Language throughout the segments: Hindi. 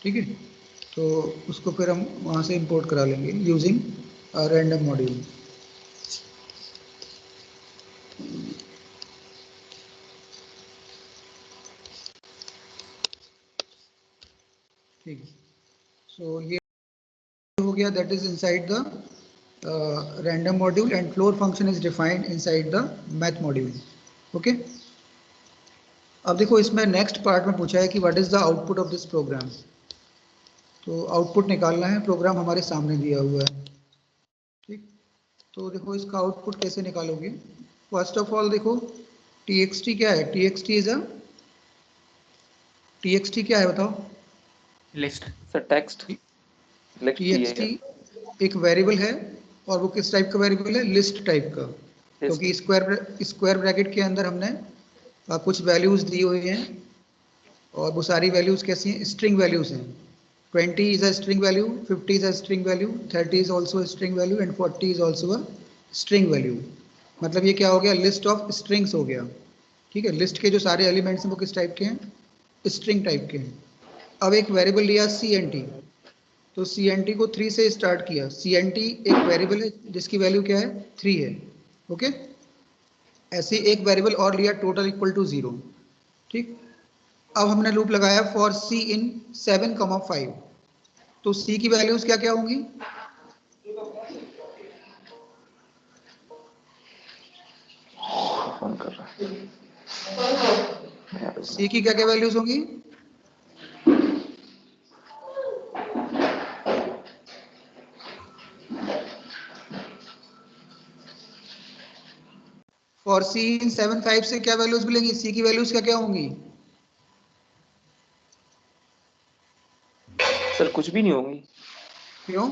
ठीक है, तो उसको फिर हम वहाँ से इंपोर्ट करा लेंगे यूजिंग रैंडम मॉड्यूल। ठीक है, सो ये हो गया, that is inside the random module and floor function is defined inside the math module. Okay, अब देखो इसमें नेक्स्ट पार्ट में पूछा है कि what is the output of this program. तो आउटपुट निकालना है, प्रोग्राम हमारे सामने दिया हुआ है। ठीक, तो देखो इसका आउटपुट कैसे निकालोगे। फर्स्ट ऑफ ऑल देखो txt क्या है, txt इज अ, txt क्या है बताओ। List sir, text list txt एक वेरिएबल है, और वो किस टाइप का वेरिएबल है, लिस्ट टाइप का, क्योंकि स्क्वायर ब्रैकेट के अंदर हमने कुछ वैल्यूज दी हुई हैं, और वो सारी वैल्यूज कैसी हैं, स्ट्रिंग वैल्यूज हैं। 20 is a string value, 50 is a string value, 30 is also a string value and 40 is also a string value। मतलब ये क्या हो गया, लिस्ट ऑफ स्ट्रिंग्स हो गया। ठीक है, लिस्ट के जो सारे एलिमेंट्स हैं वो किस टाइप के हैं, स्ट्रिंग टाइप के हैं। अब एक वेरिएबल लिया CNT, तो CNT को 3 से स्टार्ट किया। CNT एक वेरिएबल है जिसकी वैल्यू क्या है, 3 है। ओके, ऐसे एक वेरिएबल और लिया, टोटल इक्वल टू 0। ठीक, अब हमने लूप लगाया फॉर C इन 7,5, तो C की वैल्यूज क्या क्या होंगी, फोन कर रहा है। C की क्या क्या वैल्यूज होंगी, फॉर C इन 7,5 से क्या वैल्यूज मिलेंगी, C की वैल्यूज क्या क्या होंगी। सर कुछ भी नहीं होंगी। क्यों,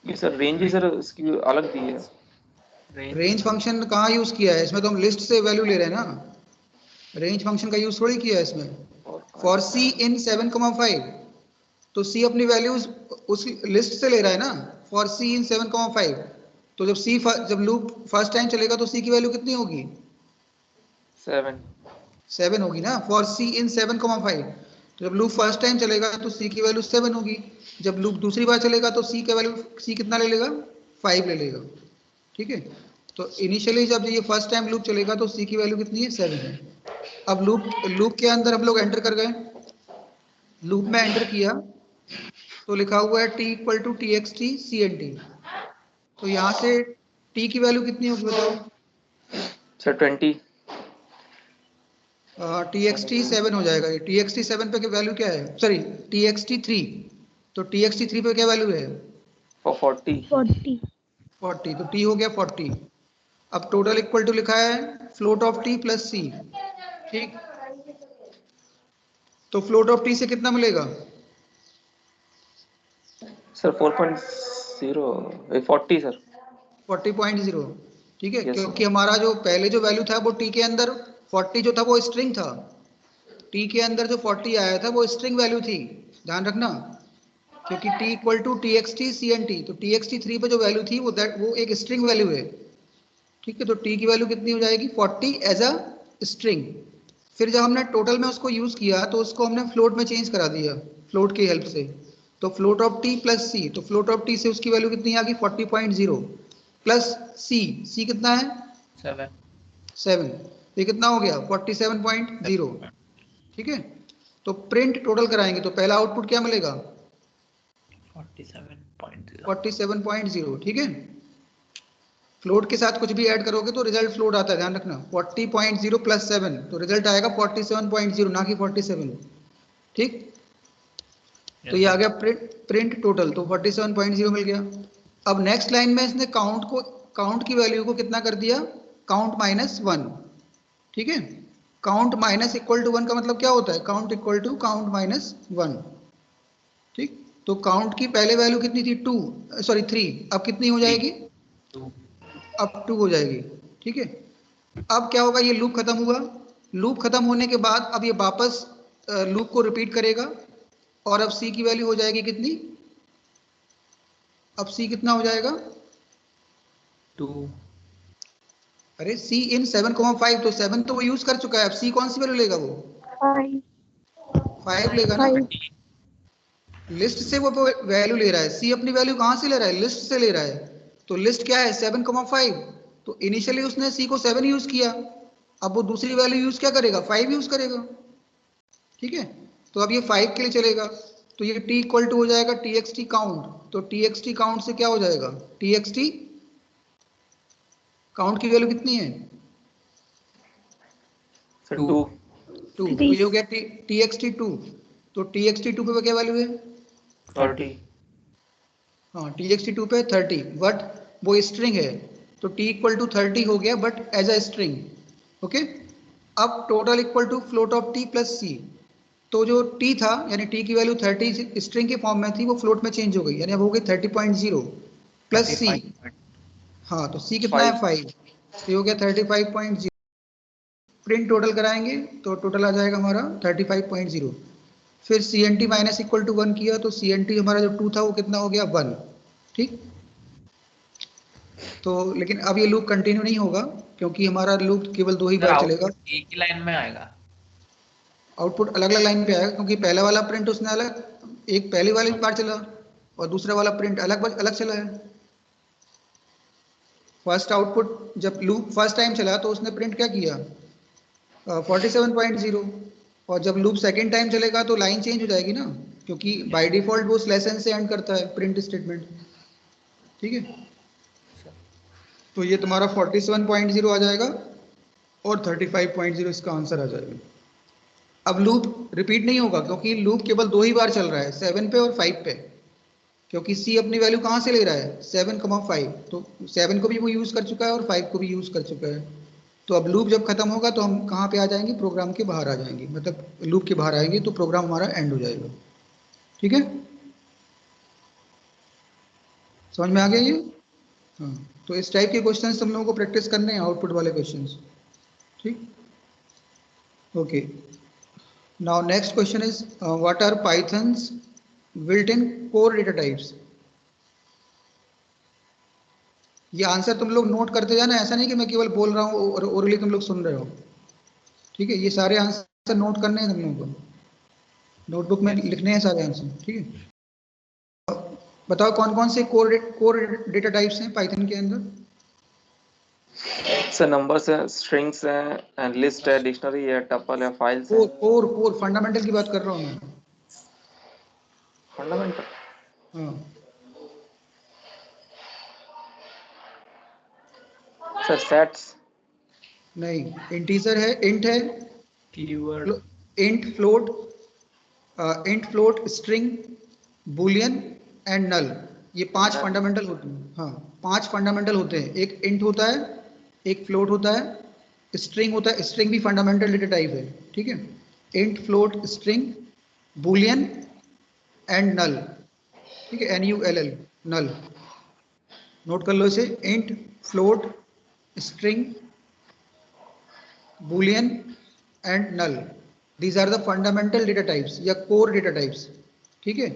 ये सर रेंज ही सर इसकी अलग दी है। रेंज फंक्शन कहाँ यूज किया है, इसमें तो हम लिस्ट से वैल्यू ले रहे हैं ना, रेंज फंक्शन का यूज थोड़ी किया है इसमें। फॉर C इन 7,5, तो C अपनी वैल्यूज उस लिस्ट से ले रहा है ना, फॉर C इन 7,5। तो जब लूप फर्स्ट टाइम चलेगा तो C की वैल्यू कितनी होगी, 7। 7 होगी ना, फॉर C इन 7,5। तो जब लूप फर्स्ट टाइम चलेगा तो C की वैल्यू 7 होगी, जब लूप दूसरी बार चलेगा तो C का वैल्यू, C कितना ले लेगा, 5 ले लेगा। ठीक है, तो इनिशियली जब ये फर्स्ट टाइम लूप चलेगा तो C की वैल्यू कितनी है, 7 है। अब लूप के अंदर हम लोग एंटर कर गए, लूप में एंटर किया तो लिखा हुआ है t equal to txt cnt। तो यहाँ से t की वैल्यू कितनी होगी बताओ, सर 20। txt 7 हो जाएगा। ये txt 7 पे वैल्यू क्या है, सॉरी txt 3, तो txt 3 पे क्या वैल्यू है, फॉर 40। 40, तो t हो गया 40। अब टोटल इक्वल टू लिखा है float of t plus c। ठीक, तो फ्लोट ऑफ t से कितना मिलेगा, सर 4.0 40 सर। 40.0। ठीक है, यस क्योंकि सर। हमारा जो पहले जो वैल्यू था वो t के अंदर 40 जो था वो स्ट्रिंग था, t के अंदर जो 40 आया था वो स्ट्रिंग वैल्यू थी, ध्यान रखना। क्योंकि t equal to txt cnt, तो txt 3 पे जो वैल्यू थी वो एक स्ट्रिंग वैल्यू है। ठीक है, तो t की वैल्यू कितनी हो जाएगी, 40 एज अ स्ट्रिंग। फिर जब हमने टोटल में उसको यूज किया तो उसको हमने फ्लोट में चेंज करा दिया, फ्लोट की हेल्प से। तो float of t plus c, तो फ्लोट ऑफ t से उसकी वैल्यू कितनी आ गई, 40.0 प्लस c कितना है, 7, ये कितना हो गया, 47.0। ठीक है, तो प्रिंट टोटल कराएंगे तो पहला आउटपुट क्या मिलेगा, 47.0। ठीक है, फ्लोट के साथ कुछ भी ऐड करोगे तो रिजल्ट फ्लोट आता है, ध्यान रखना। 40.0 प्लस 7, तो रिजल्ट आएगा 47.0, ना कि 47। ठीक, तो ये आ गया प्रिंट टोटल, तो 47.0 मिल गया। अब नेक्स्ट लाइन में इसने काउंट की वैल्यू को कितना कर दिया, काउंट माइनस 1। ठीक है, काउंट माइनस इक्वल टू 1 का मतलब क्या होता है, count equal to count minus 1। ठीक, तो काउंट की पहले वैल्यू कितनी थी, 2, सॉरी 3, अब कितनी हो जाएगी, अब 2 हो जाएगी। ठीक है, अब क्या होगा, ये लूप खत्म हुआ, लूप खत्म होने के बाद अब ये वापस लूप को रिपीट करेगा, और अब C की वैल्यू हो जाएगी कितनी, अब C कितना हो जाएगा, 2। अरे C इन 7,5, तो 7 तो वो यूज कर चुका है, अब C कौन सी वैल्यू लेगा, वो 5 लेगा ना। लिस्ट से वो वैल्यू ले रहा है, सी अपनी वैल्यू कहाँ से ले रहा है, लिस्ट से ले रहा है। तो लिस्ट क्या है 7,5, तो इनिशियली उसने सी को 7 यूज किया, अब वो दूसरी वैल्यू यूज क्या करेगा, 5 यूज करेगा। ठीक है, तो अब ये 5 के लिए चलेगा, तो ये t इक्वल टू हो जाएगा txt काउंट, तो txt काउंट से क्या हो जाएगा, txt काउंट की वैल्यू कितनी है, सर 2 2, तो ये हो गया txt 2, तो txt 2 पे क्या वैल्यू है 30। हाँ txt 2 पे 30, बट वो स्ट्रिंग है, तो t इक्वल टू 30 हो गया but as a string. Okay, अब total equal to float of t plus c, तो जो t था यानी t की वैल्यू 30 स्ट्रिंग के फॉर्म में थी, वो फ्लोट में चेंज हो गई, यानी अब हो गई 30.0 प्लस c। हाँ, तो c कितना है 5, तो ये हो गया 35.0। प्रिंट टोटल कराएंगे तो टोटल आ जाएगा हमारा 35.0। फिर C N T minus equal to 1 किया, तो सी एन टी हमारा जो 2 था वो कितना हो गया 1। ठीक, तो लेकिन अब ये लूप कंटिन्यू नहीं होगा, क्योंकि हमारा लूप केवल 2 ही बार चलेगा। एक ही लाइन में आएगा, आउटपुट अलग अलग लाइन पे आएगा, क्योंकि पहला वाला प्रिंट उसने अलग, एक पहली वाली बार चला और दूसरा वाला प्रिंट अलग अलग चला है। फर्स्ट आउटपुट जब लूप फर्स्ट टाइम चला तो उसने प्रिंट क्या किया 47.0, और जब लूप सेकेंड टाइम चलेगा तो लाइन चेंज हो जाएगी ना, क्योंकि बाय डिफॉल्ट वो स्लैश एन से एंड करता है प्रिंट स्टेटमेंट। ठीक है, तो ये तुम्हारा 47.0 आ जाएगा और 35.0 इसका आंसर आ जाएगा। अब लूप रिपीट नहीं होगा, क्योंकि लूप केवल 2 ही बार चल रहा है, 7 पे और 5 पे, क्योंकि सी अपनी वैल्यू कहाँ से ले रहा है 7,5, तो 7 को भी वो यूज कर चुका है और 5 को भी यूज कर चुका है। तो अब लूप जब खत्म होगा तो हम कहाँ पे आ जाएंगे, प्रोग्राम के बाहर आ जाएंगे, मतलब लूप के बाहर आएंगे तो प्रोग्राम हमारा एंड हो जाएगा। ठीक है, समझ में आ गया ये। हाँ, तो इस टाइप के क्वेश्चंस हम लोगों को प्रैक्टिस करने हैं, आउटपुट वाले क्वेश्चंस। ठीक, okay. Now next question is what are Python's built in core data types. ये आंसर तुम लोग नोट करते जाना, ऐसा नहीं कि मैं केवल बोल रहा हूँ और ओरली तुम लोग सुन रहे हो। ठीक है, ये सारे आंसर नोट करने हैं तुम लोगों को, नोटबुक में लिखने हैं सारे आंसर। ठीक है, बताओ कौन कौन से कोर डेटा टाइप्स हैं पाइथन के अंदर। सर नंबर्स है, स्ट्रिंग्स है, लिस्ट है, डिक्शनरी है, टपल है, फाइल्स है। कोर कोर फंडामेंटल की बात कर रहा हूँ मैं। फंडामेंटल, हाँ, सर सेट्स, नहीं, इंटीजर है, इंट है, keyword, int float string boolean and null, ये 5 फंडामेंटल होते हैं। हाँ, 5 फंडामेंटल होते हैं, एक इंट होता है, एक फ्लोट होता है, स्ट्रिंग होता है, स्ट्रिंग भी फंडामेंटल डेटा टाइप है। ठीक है, int float string boolean and null. ठीक है, NULL, नल, नोट कर लो इसे, int float string boolean and null, these are the fundamental data types या core data types। ठीक है,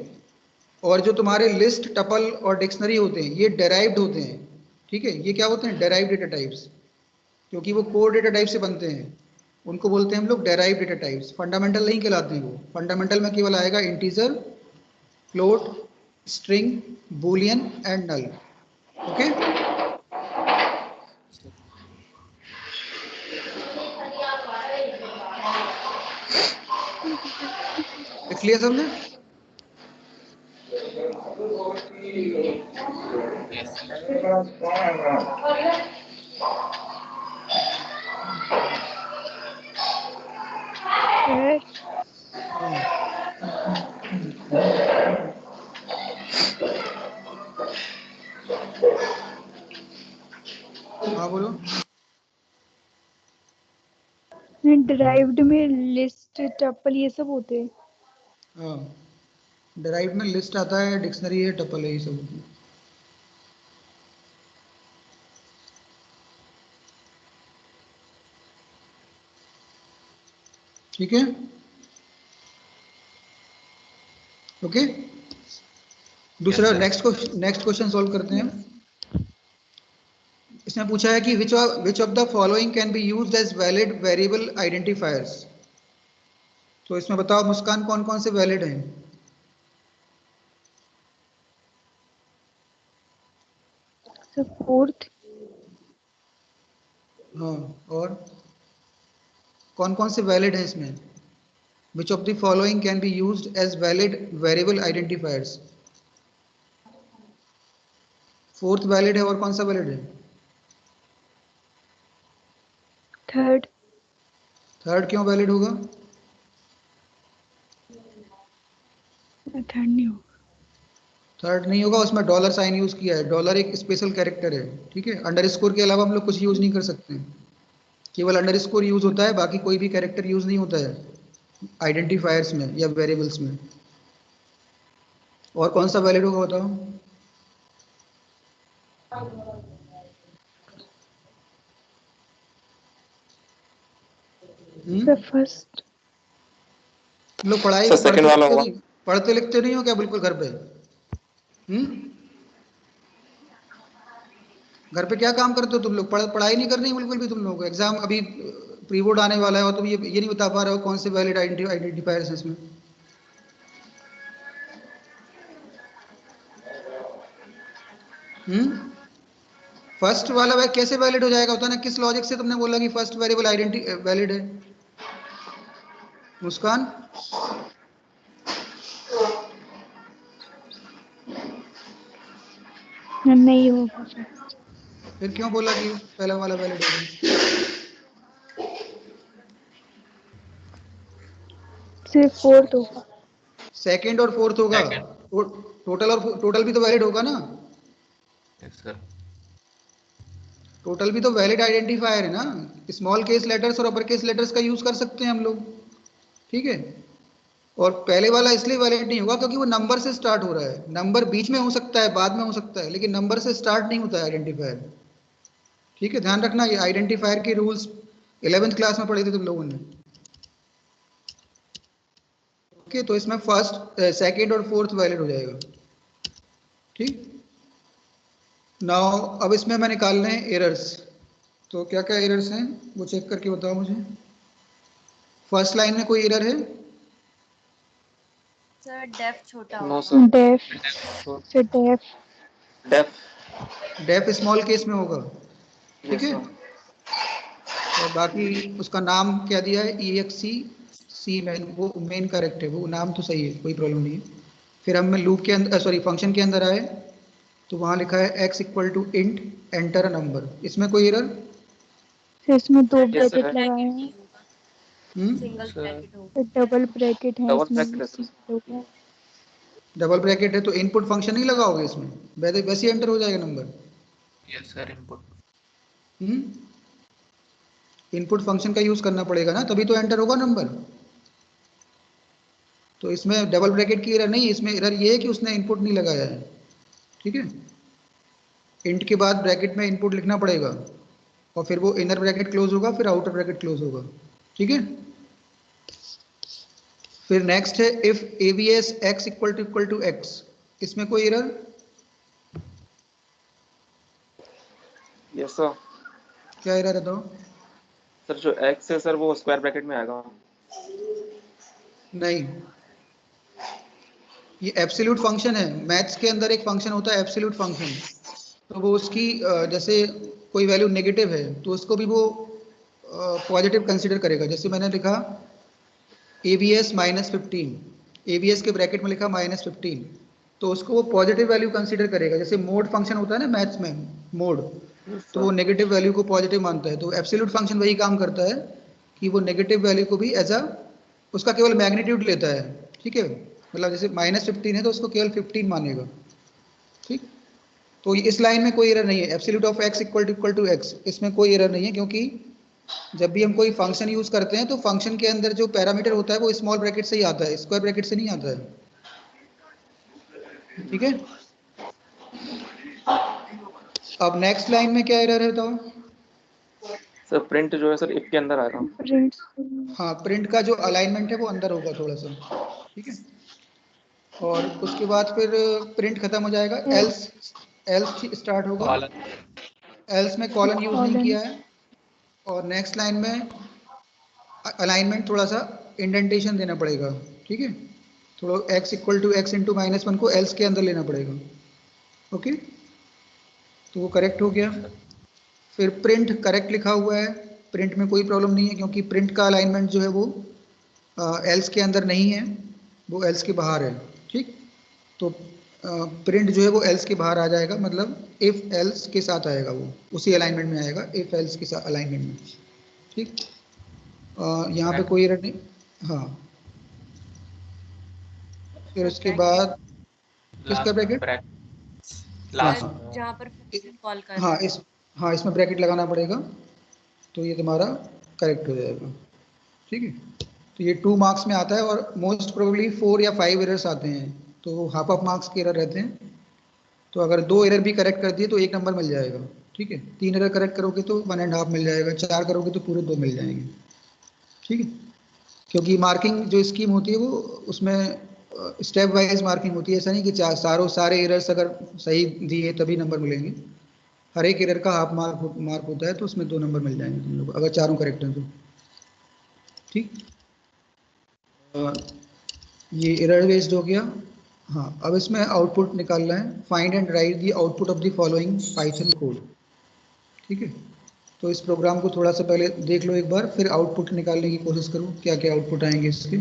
और जो तुम्हारे लिस्ट टपल और डिक्शनरी होते हैं ये डेराइव्ड होते हैं। ठीक है, ये क्या होते हैं डेराइव्ड डेटा टाइप्स, क्योंकि वो कोर डेटा टाइप से बनते हैं, उनको बोलते हैं हम लोग डेराइव्ड डेटा टाइप्स, फंडामेंटल नहीं कहलाते हैं वो। फंडामेंटल में केवल आएगा integer, float, string, boolean and null. Okay, clear समझे। हाँ बोलो। डिराइव्ड में लिस्ट टपल ये सब होते हैं। हाँ, डेराइव्ड में लिस्ट आता है, डिक्शनरी है, टपल है, ये सब होती है। ठीक है, ओके। दूसरा नेक्स्ट क्वेश्चन सॉल्व करते हैं। इसमें पूछा है कि which of the following can be used as valid variable identifiers. तो इसमें बताओ मुस्कान कौन कौन से वैलिड हैं। फोर्थ। हाँ, और कौन कौन से वैलिड है इसमें? Which of the following can be used as valid variable identifiers? Fourth valid है, और कौन सा वैलिड है? थर्ड। थर्ड क्यों वैलिड होगा? थर्ड नहीं होगा। थर्ड नहीं होगा, उसमें डॉलर साइन यूज किया है। डॉलर एक स्पेशल कैरेक्टर है, ठीक है। अंडरस्कोर के अलावा हम लोग कुछ यूज नहीं कर सकते हैं, केवल अंडरस्कोर यूज होता है, बाकी कोई भी कैरेक्टर यूज नहीं होता है आइडेंटिफायर्स में या वेरिएबल्स में। और कौन सा वैलिड होगा बताओ? Sir first. तुम लोग पढ़ाई सर सेकंड वाला होगा। पढ़ते लिखते नहीं हो क्या बिल्कुल घर पे? घर पे क्या काम करते हो तुम लोग? पढ़ाई नहीं करनी बिल्कुल भी तुम लोगों को? एग्जाम अभी प्री बोर्ड आने वाला है और तुम ये नहीं बता पा रहे हो कौन से वैलिड आइडेंटिफायर्स हैं इसमें? फर्स्ट वाला वह कैसे वैलिड हो जाएगा? होता ना, किस लॉजिक से तुमने बोला कि फर्स्ट वेरिएबल वैलिड है? मुस्कान, नहीं होगा फर्स्ट। फिर क्यों बोला कि पहला वाला वैलिड होगा? सिर्फ फोर्थ होगा। सेकंड और फोर्थ होगा। टोटल भी तो वैलिड होगा ना? Yes sir. टोटल भी तो वैलिड आइडेंटिफायर है ना। स्मॉल केस लेटर्स और अपर केस लेटर्स का यूज कर सकते हैं हम लोग, ठीक है। और पहले वाला इसलिए वैलिड नहीं होगा क्योंकि वो नंबर से स्टार्ट हो रहा है। नंबर बीच में हो सकता है, बाद में हो सकता है, लेकिन नंबर से स्टार्ट नहीं होता है आइडेंटिफायर, ठीक है। ध्यान रखना, ये आइडेंटिफायर के रूल्स 11th क्लास में पढ़े थे तुम लोगों ने, ओके। तो इसमें फर्स्ट, सेकंड और फोर्थ वैलिड हो जाएगा, ठीक। नाउ अब इसमें हमें निकालने हैं एरर्स। तो क्या क्या एरर्स हैं वो चेक करके बताओ मुझे। फर्स्ट लाइन में कोई एरर है? सर डेफ छोटा नो होगा। Sir. Def. Sir def. Def. Def small case में होगा, ठीक यस है। सर। और बाकी उसका नाम क्या दिया है? EXC मैन, वो मेन करेक्ट है, वो नाम तो सही है, कोई प्रॉब्लम नहीं है। फिर हम लूप के अंदर, सॉरी फंक्शन के अंदर आए तो वहाँ लिखा है x equal to int enter a number. इसमें कोई एरर? सर इसमें दो यस ब्रैकेट सर। लगाए हैं। सिंगल सर ब्रैकेट होगा। डबल ब्रैकेट है डबल इसमें ब्रैकेट है सर। होगा। डबल ब्रैकेट है तो इनपुट फंक्शन नहीं लगाओगे इसमें? वैसे ही एंटर हो जाएगा number. Yes sir input. Input function का यूज करना पड़ेगा ना, तभी तो एंटर होगा नंबर। तो इसमें डबल ब्रैकेट की एरर नहीं, इसमें एरर ये है कि उसने इनपुट नहीं लगाया है, ठीक है। इंट के बाद ब्रैकेट में इनपुट लिखना पड़ेगा और फिर वो इनर ब्रैकेट क्लोज होगा, फिर आउटर ब्रैकेट क्लोज होगा, ठीक है। फिर नेक्स्ट है if ABS x equal to x। इसमें कोई एरर? Yes sir. क्या एरर है तो? सर जो x है सर वो स्क्वायर ब्रैकेट में आएगा। नहीं, ये एब्सोल्यूट फंक्शन है। मैथ्स के अंदर एक फंक्शन होता है एब्सोल्यूट फंक्शन, तो वो उसकी जैसे कोई वैल्यू नेगेटिव है तो उसको भी वो पॉजिटिव कंसीडर करेगा। जैसे मैंने लिखा ABS -15, ABS के ब्रैकेट में लिखा -15, तो उसको वो पॉजिटिव वैल्यू कंसीडर करेगा। जैसे मोड फंक्शन होता है ना मैथ्स में, मोड, यस तो वो सर। नेगेटिव वैल्यू को पॉजिटिव मानता है। तो एब्सोल्यूट फंक्शन वही काम करता है कि वो नेगेटिव वैल्यू को भी एज अ, उसका केवल मैग्नीट्यूड लेता है, ठीक है। मतलब जैसे -15 है तो उसको केवल 15 मानेगा, ठीक। तो इस लाइन में कोई एरर नहीं है। Absolute of x equal to x, इसमें कोई एरर नहीं है, क्योंकि जब भी हम कोई फंक्शन यूज करते हैं तो फंक्शन के अंदर जो पैरामीटर होता है वो स्मॉल ब्रैकेट से ही आता है, स्क्वायर ब्रैकेट से नहीं आता है, ठीक है। अब नेक्स्ट लाइन में क्या एरर है बताओ? सर प्रिंट जो है सर if के अंदर आएगा। प्रिंट। हाँ, प्रिंट का जो अलाइनमेंट है वो अंदर होगा थोड़ा सा, ठीक है। और उसके बाद फिर प्रिंट खत्म हो जाएगा, एल्स स्टार्ट होगा। कॉलन। एल्स में कॉलन यूज नहीं कॉलन। किया है। और नेक्स्ट लाइन में अलाइनमेंट थोड़ा सा इंडेंटेशन देना पड़ेगा, ठीक है। थोड़ा x equal to x into -1 को एल्स के अंदर लेना पड़ेगा, ओके। तो वो करेक्ट हो गया। फिर प्रिंट करेक्ट लिखा हुआ है, प्रिंट में कोई प्रॉब्लम नहीं है क्योंकि प्रिंट का अलाइनमेंट जो है वो एल्स के अंदर नहीं है, वो एल्स के बाहर है। ठीक, तो प्रिंट जो है वो एल्स के बाहर आ जाएगा, मतलब इफ एल्स के साथ आएगा, वो उसी अलाइनमेंट में आएगा, इफ एल्स के साथ अलाइनमेंट में। ठीक, यहाँ पे कोई एरर नहीं। हाँ, फिर उसके बाद किसका ब्रैकेट? हाँ लास्ट हाँ जहाँ पर फंक्शन कॉल कर हाँ, रहे हैं। हाँ इसमें ब्रैकेट लगाना पड़ेगा, तो ये तुम्हारा करेक्ट हो जाएगा। ठीक है, तो ये 2 मार्क्स में आता है और मोस्ट प्रोबेबली 4 या 5 एरर्स आते हैं, तो हाफ ऑफ मार्क्स के एरर रहते हैं। तो अगर 2 एरर भी करेक्ट कर दिए तो 1 नंबर मिल जाएगा। ठीक है, 3 एरर करेक्ट करोगे तो 1.5 मिल जाएगा, 4 करोगे तो पूरे 2 मिल जाएंगे। ठीक है, क्योंकि मार्किंग जो स्कीम होती है वो उसमें स्टेप वाइज मार्किंग होती है, ऐसा नहीं कि सारे एरर्स अगर सही दिए तभी नंबर मिलेंगे। हर एक एरर का हाफ मार्क होता है, तो उसमें 2 नंबर मिल जाएंगे तुम लोग, अगर चारों करेक्ट हैं तो। ठीक, ये एरर बेस्ड हो गया। हाँ, अब इसमें आउटपुट निकालना है, find and right the output of the following Python code. ठीक है, तो इस प्रोग्राम को थोड़ा सा पहले देख लो एक बार, फिर आउटपुट निकालने की कोशिश करो, क्या क्या आउटपुट आएंगे इसके।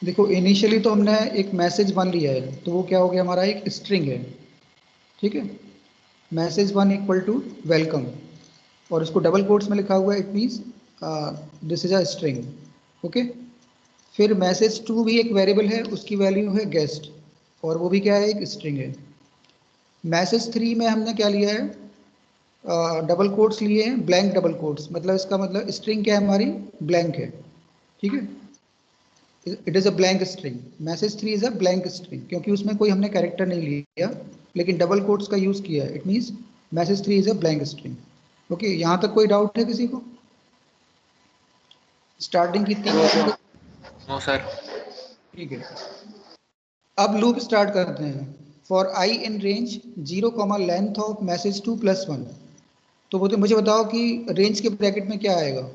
देखो, इनिशियली तो हमने एक मैसेज 1 लिया है, तो वो क्या हो गया, हमारा एक स्ट्रिंग है। ठीक है, मैसेज 1 इक्वल टू वेलकम, और इसको डबल कोट्स में लिखा हुआ है, it means this is a string. Okay, फिर मैसेज 2 भी एक वेरिएबल है, उसकी वैल्यू है गेस्ट, और वो भी क्या है, एक स्ट्रिंग है। मैसेज 3 में हमने क्या लिया है, डबल कोट्स लिए हैं, ब्लैंक डबल कोट्स, मतलब इसका मतलब स्ट्रिंग क्या है हमारी, ब्लैंक है। ठीक है, it is a blank string, message 3 is a blank string, क्योंकि उसमें कोई हमने कैरेक्टर नहीं लिया, लेकिन डबल कोट्स का यूज़ किया है, it means message 3 is a blank string. Okay, यहाँ तक कोई डाउट है किसी को? स्टार्टिंग की 3 लाइन। No sir. ठीक है, अब लूप स्टार्ट करते हैं। For I in range 0, length of message 2 + 1। तो वो तो मुझे बताओ कि रेंज के ब्रैकेट में क्या आएगा?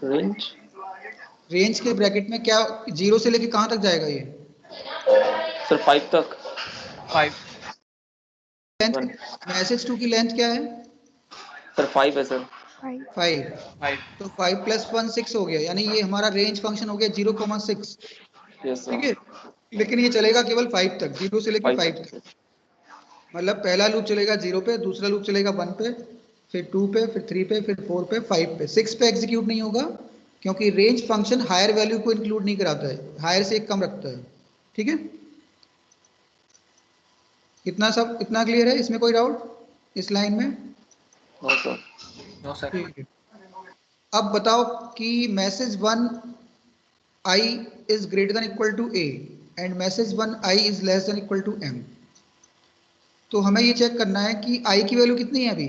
रेंज के ब्रैकेट में क्या 0 से लेके कहाँ तक जाएगा ये? सर 5 तक। 5 लेंथ, मैसेज 2 की लेंथ क्या है? सर 5 है सर। 5। 5 तो 5 + 1 6 हो गया, यानी ये हमारा रेंज फंक्शन हो गया 0,6। यस ठीक सर। है, लेकिन ये चलेगा केवल 5 तक, 0 से लेके 5 तक। मतलब पहला लूप चलेगा 0 पे, दूसरा लूप चलेगा 1 पे, फिर 2 पे, फिर 3 पे, फिर 4 पे, 5 पे। 6 पे एग्जीक्यूट नहीं होगा, क्योंकि रेंज फंक्शन हायर वैल्यू को इंक्लूड नहीं कराता है, हायर से एक कम रखता है। ठीक है, इतना क्लियर है? इसमें कोई डाउट इस लाइन में? No sir. No sir. ठीक है, अब बताओ कि message 1 i is greater than equal to a and message 1 i is less than equal to m। तो हमें ये चेक करना है कि i की वैल्यू कितनी है अभी।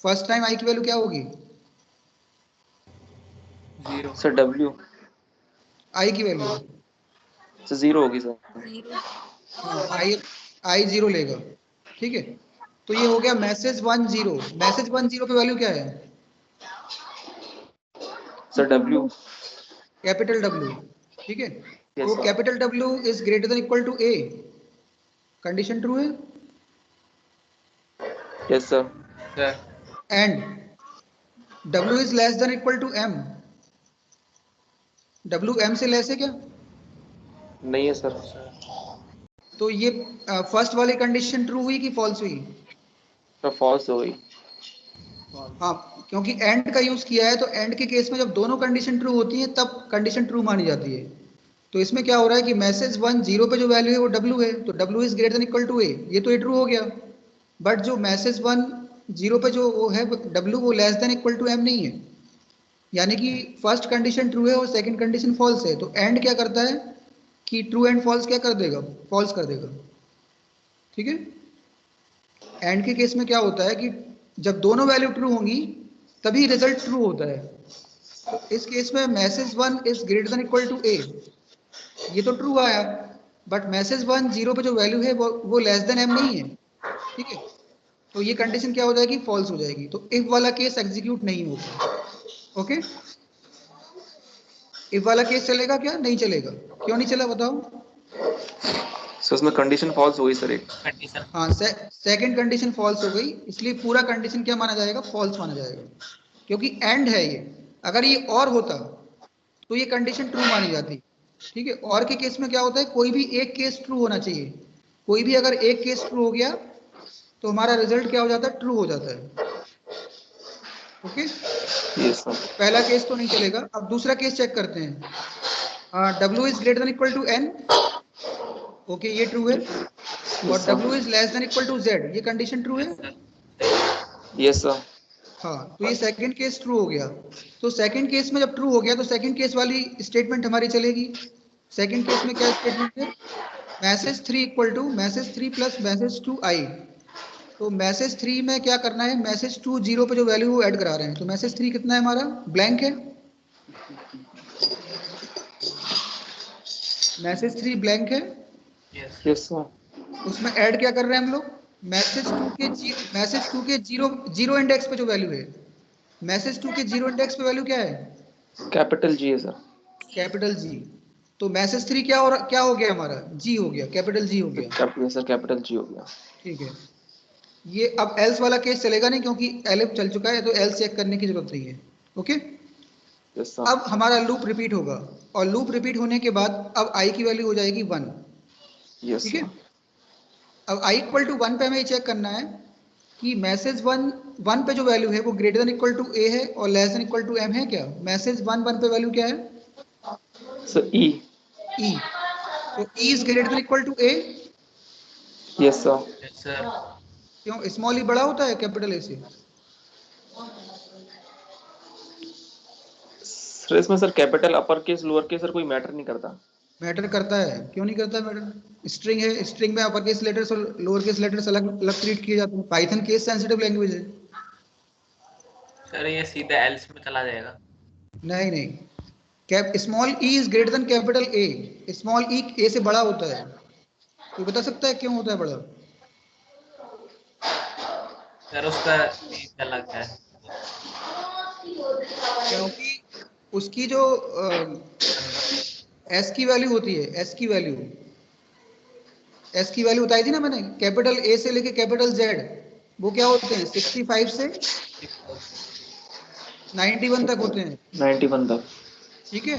फर्स्ट टाइम i की वैल्यू क्या होगी? 0 सर W। i की वैल्यू सर 0 होगी सर। 0 i 0 लेगा। ठीक है, तो ये हो गया मैसेज 1 0। मैसेज 1 0 पे वैल्यू क्या है? Sir W। Capital W। ठीक है, यस तो sir. Capital W is greater than equal to a। Condition true है। Yes sir. Sir. And W is less than equal to m। W m से लेस है क्या? नहीं है सर। तो ये फर्स्ट वाली कंडीशन ट्रू हुई कि फॉल्स हुई? सर फॉल्स हो गई। हाँ, क्योंकि एंड का यूज किया है, तो एंड के केस में जब दोनों कंडीशन ट्रू होती हैं तब कंडीशन ट्रू मानी जाती है। तो इसमें क्या हो रहा है कि मैसेज 1 0 पे जो वैल्यू है वो W है, तो W is greater than equal to a, ये तो ये ट्रू हो गया। बट जो मैसेज 1 0 पे जो वो है W, वो less than equal to m नहीं है, यानी कि फर्स्ट कंडीशन ट्रू है और सेकंड कंडीशन फॉल्स है। तो एंड क्या करता है कि ट्रू एंड फॉल्स क्या कर देगा? फॉल्स कर देगा। ठीक है, एंड के केस में क्या होता है कि जब दोनों वैल्यू ट्रू होंगी तभी रिजल्ट ट्रू होता है। तो इस केस में message 1 is greater than equal to a, ये तो ट्रू आया, बट मैसेज 1 0 पे जो वैल्यू है वो लेस देन m नहीं है। ठीक है, तो ये कंडीशन क्या हो जाएगी? फॉल्स हो जाएगी। तो इफ वाला केस एग्जीक्यूट नहीं होगा। ओके, इफ वाला केस चलेगा क्या? नहीं चलेगा। क्यों नहीं चला बताओ? सो इसमें कंडीशन फॉल्स हुई सर एक। कंडीशन हाँ, सेकंड कंडीशन फॉल्स हो गई, इसलिए पूरा कंडीशन क्या माना जाएगा, फॉल्स माना जाएगा, क्योंकि एंड है ये। अगर ये और होता तो ये कंडीशन ट्रू मानी जाती। ठीक है, और के केस में क्या होता है, कोई भी एक केस ट्रू होना चाहिए। कोई भी अगर एक केस ट्रू हो गया तो हमारा रिजल्ट क्या हो जाता है, ट्रू हो जाता है। Okay, yes sir. पहला केस तो नहीं चलेगा। अब दूसरा केस चेक करते हैं। W is greater than equal to N। Okay, ये ट्रू है। और W is less than equal to Z, ये कंडीशन ट्रू है। Yes sir. हाँ, तो ये सेकंड केस ट्रू हो गया। तो सेकंड केस में जब ट्रू हो गया तो सेकंड केस वाली स्टेटमेंट हमारी चलेगी। सेकंड केस में क्या स्टेटमेंट है, message 3 equal to message 3 plus message 2 I। तो मैसेज 3 में क्या करना है, मैसेज 2 0 पे जो वैल्यू वो ऐड करा रहे हैं। तो मैसेज 3 कितना है हमारा, ब्लैंक है। मैसेज 3 ब्लैंक है, यस सर। उसमें ऐड क्या कर रहे हैं हम लोग, मैसेज 2 के जीरो इंडेक्स पे जो वैल्यू है, मैसेज 2 के जीरो इंडेक्स पे वैल्यू क्या है, कैपिटल जी है सर। Capital G. तो मैसेज 3 क्या हो गया हमारा, जी हो गया, कैपिटल जी हो गया। सर कैपिटल जी हो गया। ठीक है, ये अब एल्स वाला केस चलेगा नहीं, क्योंकि एलिफ चल चुका है, तो एल्स चेक करने की जरूरत नहीं है। Okay, yes sir. अब हमारा लूप रिपीट होगा, और लूप रिपीट होने के बाद अब आई की वैल्यू हो जाएगी 1। यस ठीक है, सर। अब आई इक्वल टू 1 पे हमें चेक करना है कि मैसेज 1 पे जो वैल्यू है वो greater than equal to A है और less than equal to M है क्या। मैसेज 1 पे वैल्यू क्या है, सर ई। ई। तो E is greater than equal to A. Yes sir. Yes sir. क्यों, स्मॉल ई बड़ा होता है कैपिटल ए से। सर इसमें sir capital upper case lower case sir कोई मैटर नहीं करता। मैटर करता है, क्यों नहीं करता मैटर, स्ट्रिंग है, स्ट्रिंग में अपर केस लेटर्स और लोअर केस लेटर्स अलग अलग ट्रीट किए जाते हैं। पाइथन केस सेंसिटिव लैंग्वेज है। सर ये सीधे एल्स में चला जाएगा। नहीं नहीं, cap small E is greater than capital A. Small E A से बड़ा होता है। कोई बता सकता है क्यों होता है बड़ा। सर उसका चीज अलग है। क्योंकि उसकी जो एस की वैल्यू होती है, एस की वैल्यू बताई थी ना मैंने, कैपिटल ए से लेके कैपिटल जेड, वो क्या होते हैं 65 से 91 तक होते हैं। 91 तक। ठीक है,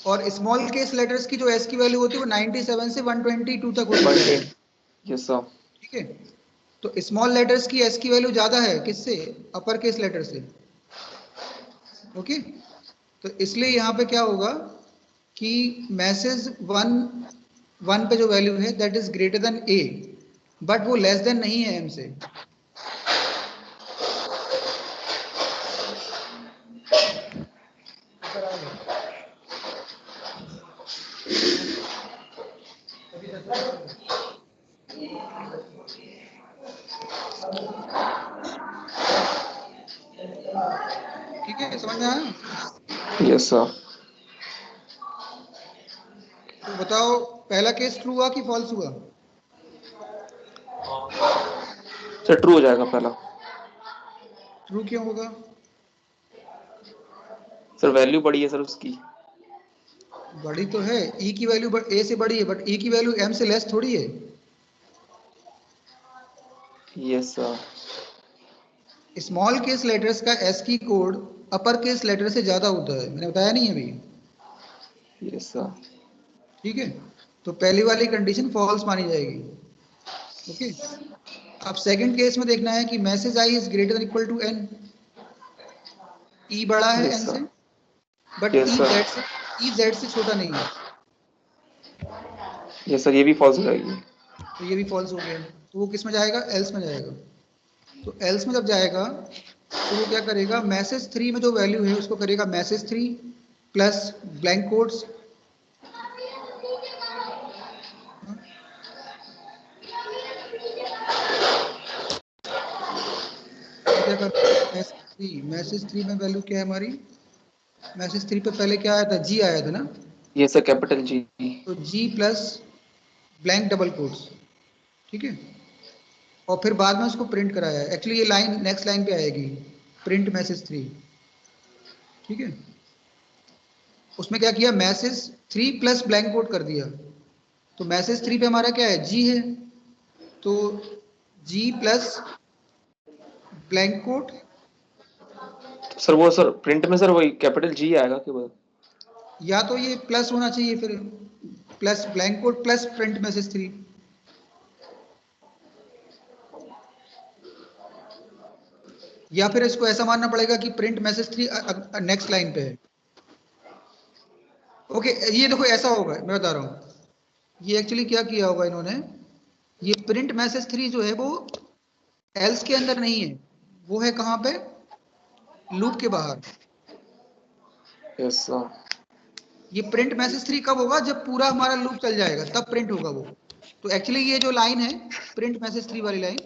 और स्मॉल केस लेटर्स की जो एस की वैल्यू होती है वो 97 से 122 तक होती है। Yes sir. ठीक है, तो स्मॉल लेटर्स की एस की वैल्यू ज्यादा है किससे, अपर केस लेटर से। ओके, तो इसलिए यहाँ पे क्या होगा कि मैसेज 1 पे जो वैल्यू है that is greater then A, but वो लेस देन नहीं है एम से। ठीक है, समझ में आया। Yes sir. तो बताओ पहला केस ट्रू हुआ कि फॉल्स हुआ। सर ट्रू हो जाएगा पहला। ट्रू क्यों होगा, सर वैल्यू बड़ी है सर उसकी। बड़ी तो है, ई की वैल्यू ए से बड़ी है, बट ई की वैल्यू एम से लेस थोड़ी है। Yes sir. Small case letters का एस की कोड अपर केस लेटर से ज्यादा होता है, मैंने बताया नहीं अभी। Yes sir. ठीक है, तो पहली वाली कंडीशन फॉल्स मानी जाएगी। ओके, अब सेकंड केस में देखना है कि message I is greater than equal to N. E बड़ा है यस एन से, sir. But yes sir. E Z से छोटा नहीं है। यस सर, ये भी फॉल्स हो जाएगी। तो ये भी फॉल्स हो गया, तो वो किस में जाएगा, एल्स में जाएगा। तो एल्स में जब जाएगा तो वो क्या करेगा, मैसेज 3 में जो वैल्यू है उसको करेगा मैसेज 3 प्लस ब्लैंक कोट्स। क्या कर मैसेज 3 में वैल्यू क्या है हमारी, मैसेज 3 पे पहले क्या आया था, जी आया था ना। Yes sir, capital G. तो जी प्लस ब्लैंक डबल कोट्स। ठीक है, और फिर बाद में उसको प्रिंट कराया है। एक्चुअली ये लाइन नेक्स्ट लाइन पे आएगी, प्रिंट मैसेज 3। ठीक है, उसमें क्या किया, मैसेज 3 प्लस ब्लैंक कोट कर दिया। तो मैसेज 3 पे हमारा क्या है, जी है, तो जी प्लस ब्लैंक कोट, सर वो सर प्रिंट में सर वही कैपिटल जी आएगा कि वो? या तो ये प्लस होना चाहिए, फिर plus blank quote plus print message 3, या फिर इसको ऐसा मानना पड़ेगा कि प्रिंट मैसेज 3 नेक्स्ट लाइन पे है। ओके, ये देखो ऐसा होगा, मैं बता रहा हूँ, ये एक्चुअली क्या किया होगा इन्होंने, ये प्रिंट मैसेज 3 जो है वो एल्स के अंदर नहीं है, वो है कहाँ पे, लूप के बाहर। Yes sir. ये प्रिंट मैसेज 3 कब होगा, जब पूरा हमारा लूप चल जाएगा तब प्रिंट होगा वो। तो एक्चुअली ये जो लाइन है प्रिंट मैसेज 3 वाली लाइन,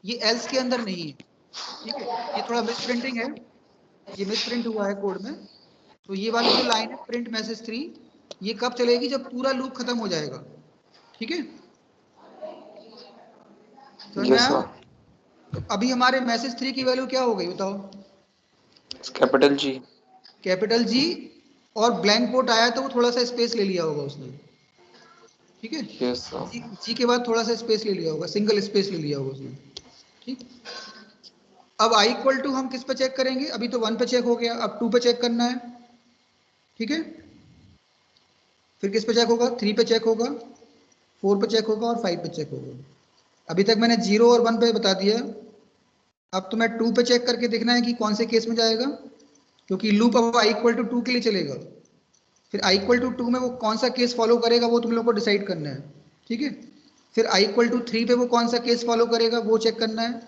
ये एल्स के अंदर नहीं है, ठीक है, ये थोड़ा मिस प्रिंटिंग है, ये मिस प्रिंट हुआ है कोड में। तो ये वाली जो लाइन है प्रिंट मैसेज 3, ये कब चलेगी, जब पूरा लूप खत्म हो जाएगा, ठीक है, समझ में यस आया? सर। तो अभी हमारे मैसेज 3 की वैल्यू क्या हो गई बताओ, कैपिटल जी। कैपिटल जी, और ब्लैंक कोट आया तो वो थोड़ा सा स्पेस ले लिया होगा उसने, ठीक है, यस सर। जी के बाद थोड़ा सा स्पेस ले लिया होगा, सिंगल स्पेस ले लिया होगा उसने, ठीक। अब आई इक्वल टू हम किस पे चेक करेंगे, अभी तो 1 पे चेक हो गया, अब 2 पे चेक करना है, ठीक है, फिर किस पे चेक होगा, 3 पे चेक होगा, 4 पे चेक होगा और 5 पे चेक होगा। अभी तक मैंने 0 और 1 पे बता दिया, अब तो मैं 2 पे चेक करके देखना है कि कौन से केस में जाएगा, क्योंकि लूप अब आई इक्वल टू 2 के लिए चलेगा, फिर आई इक्वल टू 2 में वो कौन सा केस फॉलो करेगा वो तुम लोग को डिसाइड करना है, ठीक है, फिर आई इक्वल टू 3 पे वो कौन सा केस फॉलो करेगा वो चेक करना है,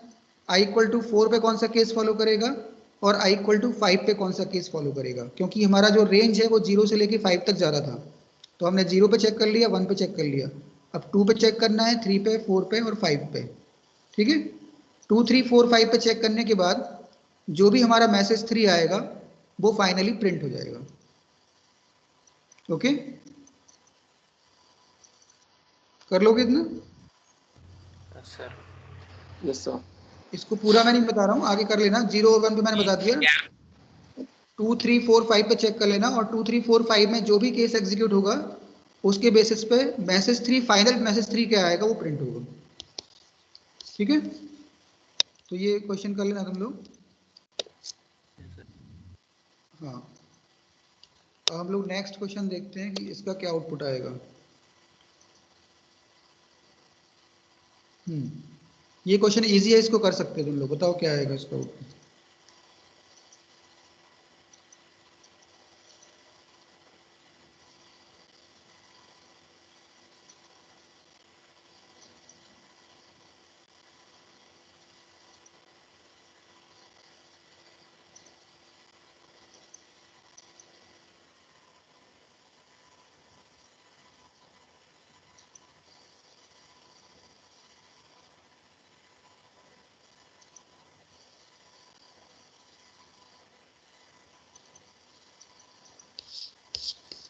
आई इक्वल टू 4 पे कौन सा केस फॉलो करेगा, और आई इक्वल टू 5 पे कौन सा केस फॉलो करेगा, क्योंकि हमारा जो रेंज है वो 0 से लेके 5 तक जा रहा था, तो हमने 0 पे चेक कर लिया, 1 पे चेक कर लिया, अब 2 पे चेक करना है, 3 पे, 4 पे और 5 पे, ठीक है। 2 3 4 5 पे चेक करने के बाद जो भी हमारा मैसेज 3 आएगा वो फाइनली प्रिंट हो जाएगा, ओके, कर लोगे इतना? Sir yes sir. इसको पूरा मैं नहीं बता रहा हूँ, आगे कर लेना, 0 और 1 पे मैंने बता दिया, 2 3 4 5 पे चेक कर लेना, और 2 3 4 5 में जो भी केस एग्जीक्यूट होगा उसके बेसिस पे मैसेज 3, फाइनल मैसेज 3 क्या आएगा वो प्रिंट होगा, ठीक है। तो ये क्वेश्चन कर लेना तुम लोग। हाँ, अब हम लोग नेक्स्ट क्वेश्चन देखते हैं कि इसका क्या आउटपुट आएगा। ये क्वेश्चन इजी है, इसको कर सकते हो तुम लोग, बताओ क्या आएगा इसका आउटपुट।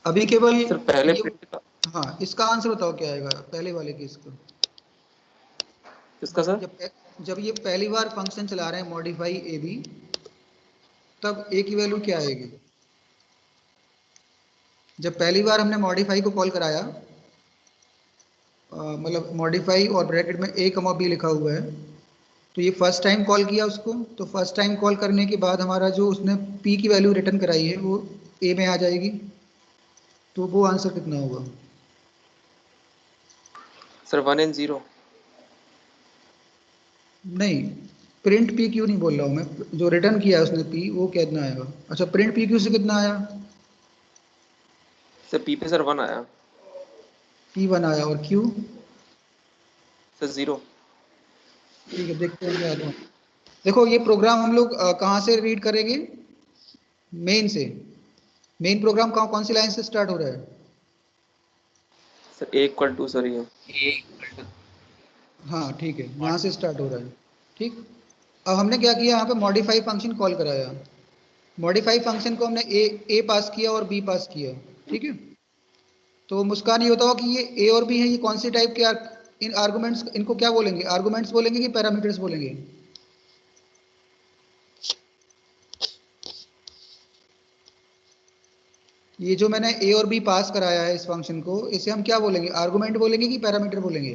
अभी केवल सर पहले ये, प्रिंट का हाँ, इसका आंसर बताओ क्या आएगा पहले वाले केस का। किसका सर? जब ये पहली बार फंक्शन चला रहे हैं मॉडिफाई ए बी, तब ए की वैल्यू क्या आएगी, जब पहली बार हमने मॉडिफाई को कॉल कराया, मतलब मॉडिफाई और ब्रैकेट में ए कमा बी लिखा हुआ है, तो ये फर्स्ट टाइम कॉल किया उसको, तो फर्स्ट टाइम कॉल करने के बाद हमारा जो उसने पी की वैल्यू रिटर्न कराई है वो ए में आ जाएगी, तो वो आंसर कितना होगा? Sir 1 and 0। नहीं, प्रिंट पी क्यू नहीं बोल रहा हूँ मैं, जो रिटर्न किया है उसने पी वो कितना आएगा। अच्छा, प्रिंट पी क्यू से कितना आया? सर पी पे सर 1 आया। पी 1 आया, और क्यू? सर 0। ठीक है, देखते हैं क्या आता है। देखो ये प्रोग्राम हम लोग कहाँ से रीड करेंगे, मेन से। मेन प्रोग्राम कौन सी लाइन से स्टार्ट हो रहा है? Sir a equal to sir ये। हाँ ठीक है, यहाँ से स्टार्ट हो रहा है, ठीक। अब हमने क्या किया, यहाँ पे मॉडिफाई फंक्शन कॉल कराया, मॉडिफाई फंक्शन को हमने ए पास किया और बी पास किया, ठीक है। तो मुस्कान, ये बताओ कि ये ए और बी है, ये कौन सी टाइप के इन आर्गुमेंट्स, इनको क्या बोलेंगे, आर्गुमेंट्स बोलेंगे कि पैरामीटर्स बोलेंगे? ये जो मैंने ए और बी पास कराया है इस फंक्शन को, इसे हम क्या बोलेंगे, आर्गुमेंट बोलेंगे कि पैरामीटर बोलेंगे?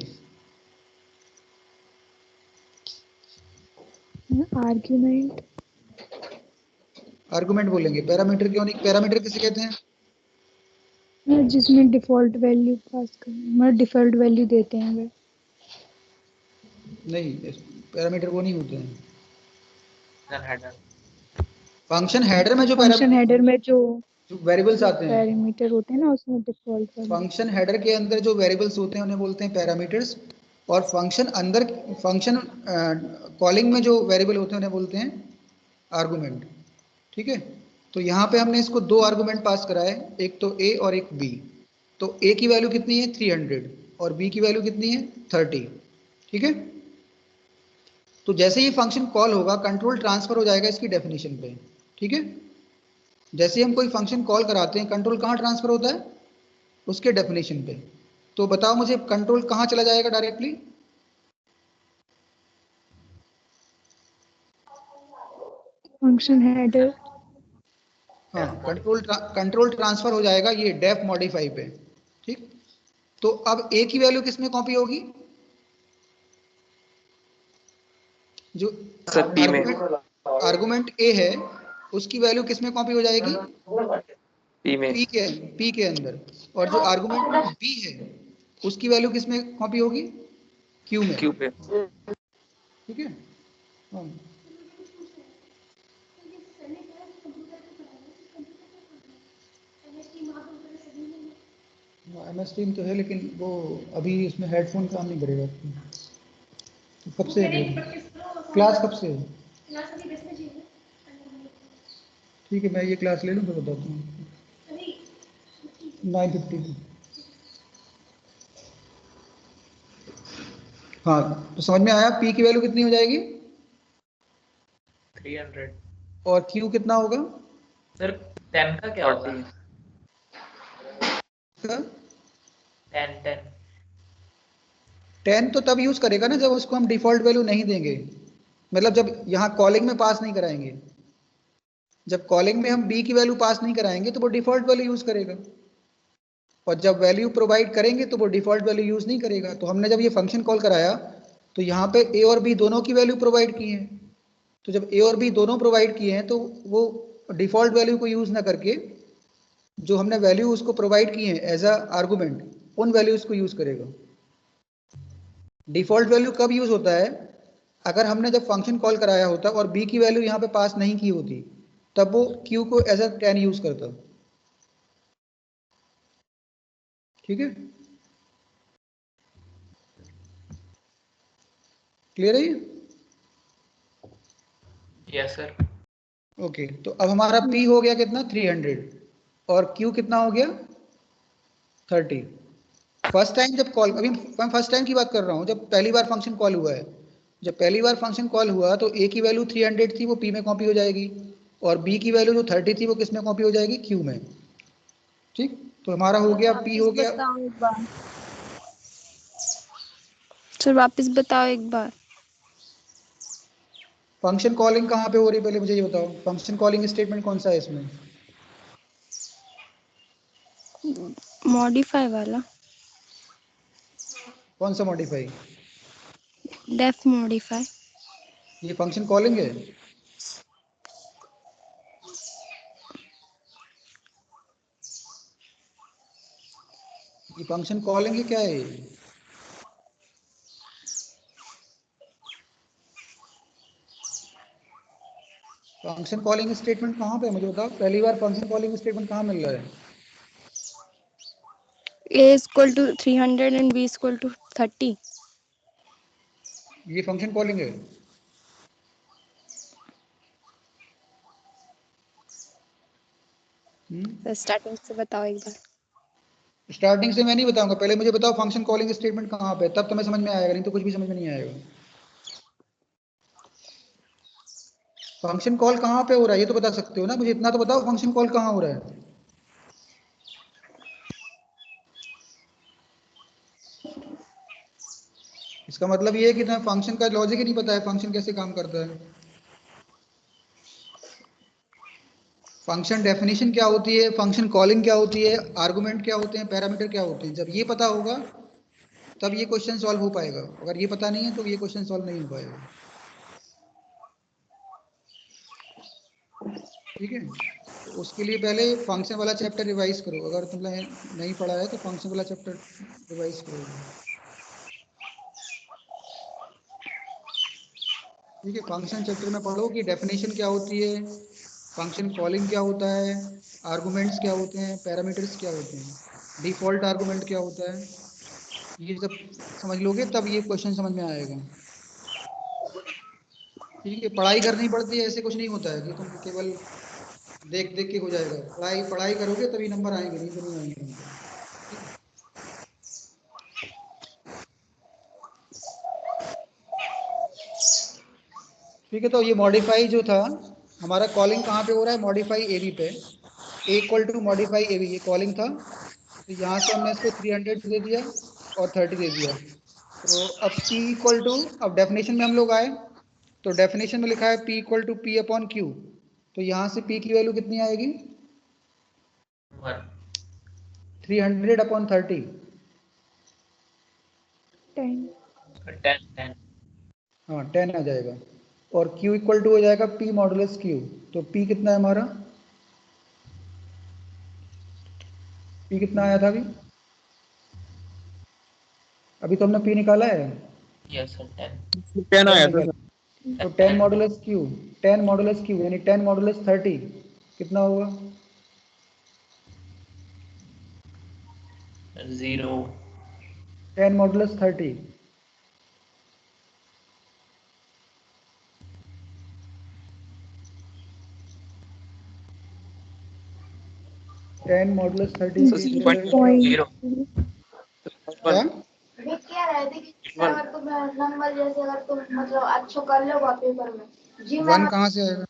आर्ग्यूमेंट। आर्गुमेंट बोलेंगे, पैरामीटर क्यों नहीं? पैरामीटर किसे कहते हैं? जिसमें डिफॉल्ट वैल्यू पास कर, मतलब डिफॉल्ट वैल्यू देते हैं वे। नहीं, पैरामीटर वो नहीं होते हैं। हेडर। फंक्शन हेडर में जो फंक्शन हेडर में जो वेरिएबल्स आते हैं, पैरामीटर होते हैं ना, उसमें डिफॉल्ट वैल्यू। फंक्शन हेडर के अंदर जो वेरिएबल्स होते हैं उन्हें बोलते हैं पैरामीटर्स, और फंक्शन कॉलिंग में जो वेरिएबल होते हैं उन्हें बोलते हैं आर्गुमेंट। ठीक है, तो यहाँ पे हमने इसको दो आर्गुमेंट पास कराए, एक तो ए और एक बी। तो ए की वैल्यू कितनी है 300 और बी की वैल्यू कितनी है 30। ठीक है, तो जैसे ही फंक्शन कॉल होगा कंट्रोल ट्रांसफर हो जाएगा इसकी डेफिनेशन पे। ठीक है, जैसे हम कोई फंक्शन कॉल कराते हैं कंट्रोल कहाँ ट्रांसफर होता है, उसके डेफिनेशन पे। तो बताओ मुझे कंट्रोल कहाँ चला जाएगा डायरेक्टली? Function header. हाँ, कंट्रोल ट्रांसफर हो जाएगा ये डेफ मॉडिफाई पे। ठीक, तो अब ए की वैल्यू किस में कॉपी होगी? जो सर पी में। आर्गुमेंट ए है उसकी वैल्यू किस में कॉपी हो जाएगी? पी में। पी के अंदर। और जो आर्गुमेंट बी है उसकी वैल्यू किस में कॉपी होगी? क्यू में। क्यू पे। ठीक है, हाँ। MS टीम तो है लेकिन वो अभी इसमें हेडफोन काम नहीं करेगा। तो कब से क्लास कब से है? ठीक है, मैं ये क्लास ले लूँ फिर बताता हूँ। 9:50। हाँ, तो समझ में आया पी की वैल्यू कितनी हो जाएगी 300। और क्यू कितना होगा? सर 10 का क्या होगा? 10 10 तो तब यूज करेगा ना जब उसको हम डिफॉल्ट वैल्यू नहीं देंगे, मतलब जब यहाँ कॉलिंग में पास नहीं कराएंगे। जब कॉलिंग में हम बी की वैल्यू पास नहीं कराएंगे तो वो डिफॉल्ट वैल्यू यूज करेगा, और जब वैल्यू प्रोवाइड करेंगे तो वो डिफॉल्ट वैल्यू यूज नहीं करेगा। तो हमने जब ये फंक्शन कॉल कराया तो यहाँ पे ए और बी दोनों की वैल्यू प्रोवाइड की है, तो जब ए और बी दोनों प्रोवाइड किए हैं तो वो डिफॉल्ट वैल्यू को यूज ना करके जो हमने वैल्यू उसको प्रोवाइड की है एज अ आर्गुमेंट, उन वैल्यूज को यूज करेगा। डिफॉल्ट वैल्यू कब यूज होता है? अगर हमने जब फंक्शन कॉल कराया होता और बी की वैल्यू यहाँ पे पास नहीं की होती, तब वो क्यू को एज अ 10 यूज करता। ठीक है, क्लियर है ये? Yes sir. ओके, तो अब हमारा P हो गया कितना 300 और Q कितना हो गया 30। फर्स्ट टाइम जब कॉल, अभी मैं फर्स्ट टाइम की बात कर रहा हूँ जब पहली बार फंक्शन कॉल हुआ है। जब पहली बार फंक्शन कॉल हुआ तो A की वैल्यू 300 थी, वो P में कॉपी हो जाएगी, और B की वैल्यू जो 30 थी वो किस में कॉपी हो जाएगी? Q में। ठीक, तो हमारा हो गया P हो गया। बताओ एक बार सर, वापस बताओ एक बार। फंक्शन कॉलिंग कहाँ पे हो रही है पहले मुझे ये बताओ, फंक्शन कॉलिंग स्टेटमेंट कौन सा है इसमें? मॉडिफाई वाला। कौन सा मॉडिफाई? Def modify. ये फंक्शन कॉलिंग है? ये फंक्शन कॉलिंग है क्या है ये? फंक्शन कॉलिंग स्टेटमेंट कहाँ पे है मुझे बताओ, पहली बार फंक्शन कॉलिंग स्टेटमेंट कहाँ मिल रहा है? A equal to 300 and B equal to 30। ये फंक्शन कॉलिंग है? स्टार्टिंग से बताओ एक बार। स्टार्टिंग से मैं नहीं बताऊंगा, पहले मुझे बताओ फंक्शन कॉलिंग स्टेटमेंट कहाँ पे है, तब तो मैं समझ में आएगा, नहीं तो कुछ भी समझ में नहीं आएगा। फंक्शन कॉल कहाँ पे हो रहा है ये तो बता सकते हो ना, मुझे इतना तो बताओ फंक्शन कॉल कहाँ हो रहा है। इसका मतलब ये है कि तुम्हें फंक्शन का लॉजिक ही नहीं पता है, फंक्शन कैसे काम करता है। फंक्शन डेफिनेशन क्या होती है, फंक्शन कॉलिंग क्या होती है, आर्गुमेंट क्या होते हैं, पैरामीटर क्या होते हैं, जब ये पता होगा तब ये क्वेश्चन सॉल्व हो पाएगा। अगर ये पता नहीं है तो ये क्वेश्चन सॉल्व नहीं हो पाएगा। ठीक है, तो उसके लिए पहले फंक्शन वाला चैप्टर रिवाइज करो। अगर तुमने नहीं पढ़ा है तो फंक्शन वाला चैप्टर रिवाइज करो। ठीक है, फंक्शन चैप्टर में पढ़ो कि डेफिनेशन क्या होती है, फंक्शन कॉलिंग क्या होता है, आर्गुमेंट्स क्या होते हैं, पैरामीटर्स क्या होते हैं, डिफॉल्ट आर्गुमेंट क्या होता है। ये सब समझ लोगे तब ये क्वेश्चन समझ में आएगा। ठीक है, पढ़ाई करनी पड़ती है, ऐसे कुछ नहीं होता है कि तुम केवल देख देख के हो जाएगा। पढ़ाई पढ़ाई करोगे तभी नंबर आएंगे, नहीं तो नहीं आएंगे नंबर। ठीक है, तो ये मॉडिफाई जो था हमारा, कॉलिंग कहाँ पे हो रहा है, मॉडिफाई ए बी पे, A equal to modify A B, ये कॉलिंग था। तो यहाँ से हमने इसको 300 दे दिया और 30 दे दिया। तो अब P इक्वल टू, अब डेफिनेशन में हम लोग आए तो डेफिनेशन में लिखा है P equal to P upon Q। तो यहाँ से P की वैल्यू कितनी आएगी, 300 अपॉन 30, 10 हाँ 10 आ जाएगा। और Q इक्वल टू हो जाएगा P मॉडुलस Q। तो P कितना है हमारा, P कितना आया था अभी, अभी तो हमने P निकाला है, यस सर 10 10 आया था। तो 10 मॉडुलस Q, 10 मॉडुलस Q यानी 10 मॉडुलस 30 कितना होगा, 0 10 मॉडुलस 30 10 मॉडुलस 30 So, की 0 क्या, देख क्या रहे थे कि अगर तुम नंबर जैसे अगर तुम मतलब अच्छा कर लोगे पेपर में जी वन कहाँ से आएगा,